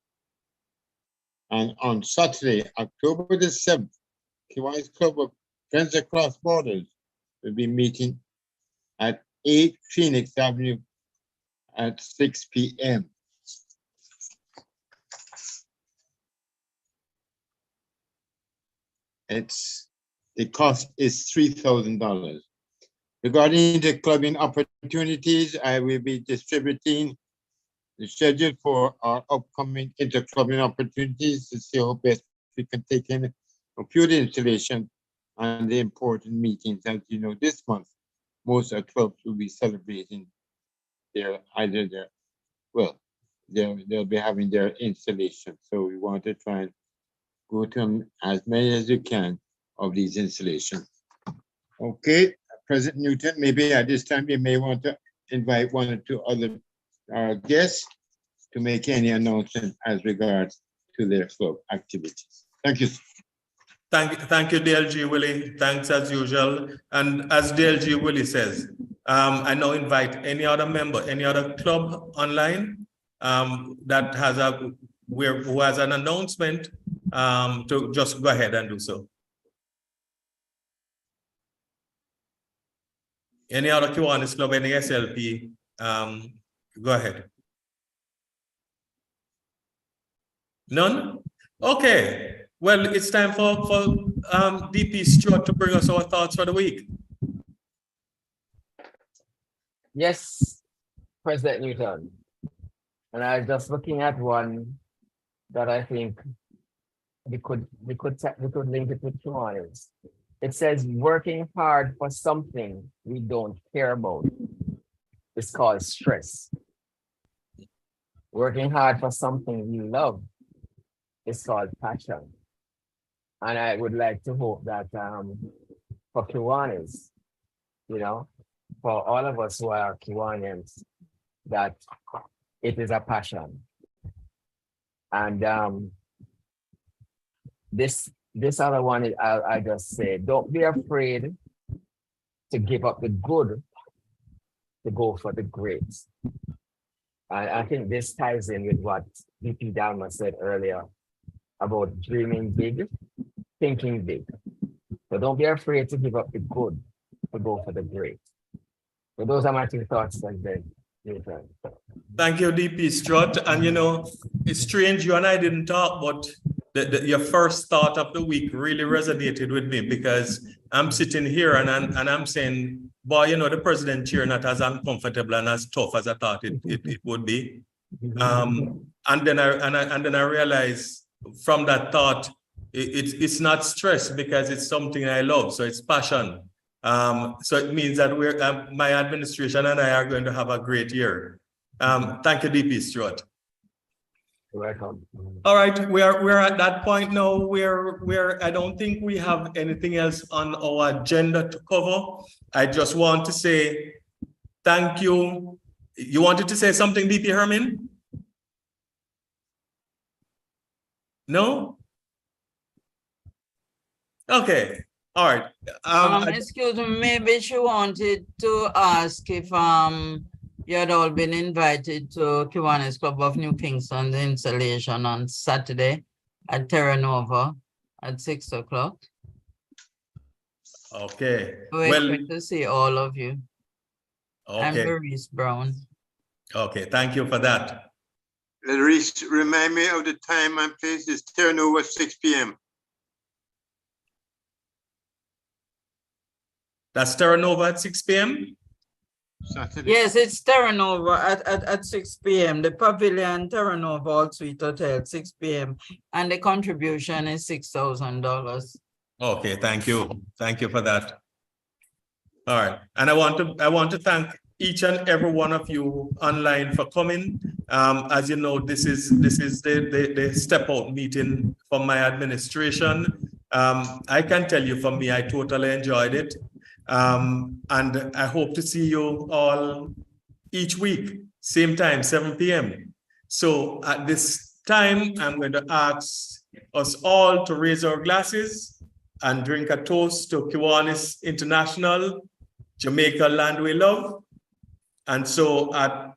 And on Saturday, October the 7th, Kiwanis Club of Friends Across Borders will be meeting at 8 Phoenix Avenue at 6 p.m. The cost is $3,000. Regarding the clubbing opportunities, I will be distributing the schedule for our upcoming interclubbing opportunities to see how best we can take in computer installation and the important meetings. As you know, this month, most of our clubs will be celebrating they'll be having their installation. So we want to try and go to as many as you can of these installations. Okay, President Newton, maybe at this time you may want to invite one or two other guests to make any announcement as regards to their club activities. Thank you.
Thank you, DLG Willie. Thanks as usual. And as DLG Willie says, I now invite any other member, any other club online that has who has an announcement to just go ahead and do so. Any other Kiwanis Club, any SLP, go ahead. None? Okay. Well, it's time for DP Stewart to bring us our thoughts for the week.
Yes, President Newton. And I was just looking at one that I think we could link it with Kiwanis. It says, working hard for something we don't care about. It's called stress. Working hard for something we love. It's called passion. And I would like to hope that for Kiwanis, for all of us who are Kiwanians, that it is a passion. And this other one, I just say, don't be afraid to give up the good to go for the great. I think this ties in with what VP Dalma said earlier about dreaming big, thinking big. So don't be afraid to give up the good to go for the great. So those are my two thoughts.
Thank you, DP Strut. And it's strange, you and I didn't talk, but your first thought of the week really resonated with me, because I'm sitting here and I'm saying, boy, you know, the president chair not as uncomfortable and as tough as I thought it would be. And then I realized from that thought, it's not stress, because it's something I love, so it's passion. So it means that my administration and I are going to have a great year. Thank you, DP Stewart.
Welcome.
All right, we're at that point now where I don't think we have anything else on our agenda to cover. I just want to say thank you. You wanted to say something, DP Herman? No? Okay. All right.
Excuse me, maybe she wanted to ask if you had all been invited to Kiwanis Club of New Kingston's installation on Saturday at Terra Nova at 6 o'clock.
Okay.
We expect to see all of you. I'm
Okay.
Maurice Brown.
Okay, thank you for that.
Remind me of the time and place. It's Terra Nova 6 p.m.
That's Terra Nova at 6 p.m.?
Saturday.
Yes, it's Terra Nova at 6 p.m. The Pavilion Terra Nova All Suite Hotel, 6 p.m. And the contribution is $6,000.
Okay, thank you. Thank you for that. All right. And I want to thank each and every one of you online for coming. As you know, this is the step out meeting from my administration. I can tell you, for me, I totally enjoyed it. And I hope to see you all each week, same time, 7 p.m. So at this time, I'm going to ask us all to raise our glasses and drink a toast to Kiwanis International, Jamaica Land We Love. And so at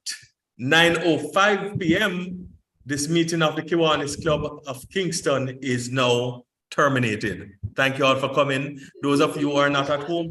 9:05 p.m., this meeting of the Kiwanis Club of Kingston is now terminated. Thank you all for coming. Those of you who are not at home,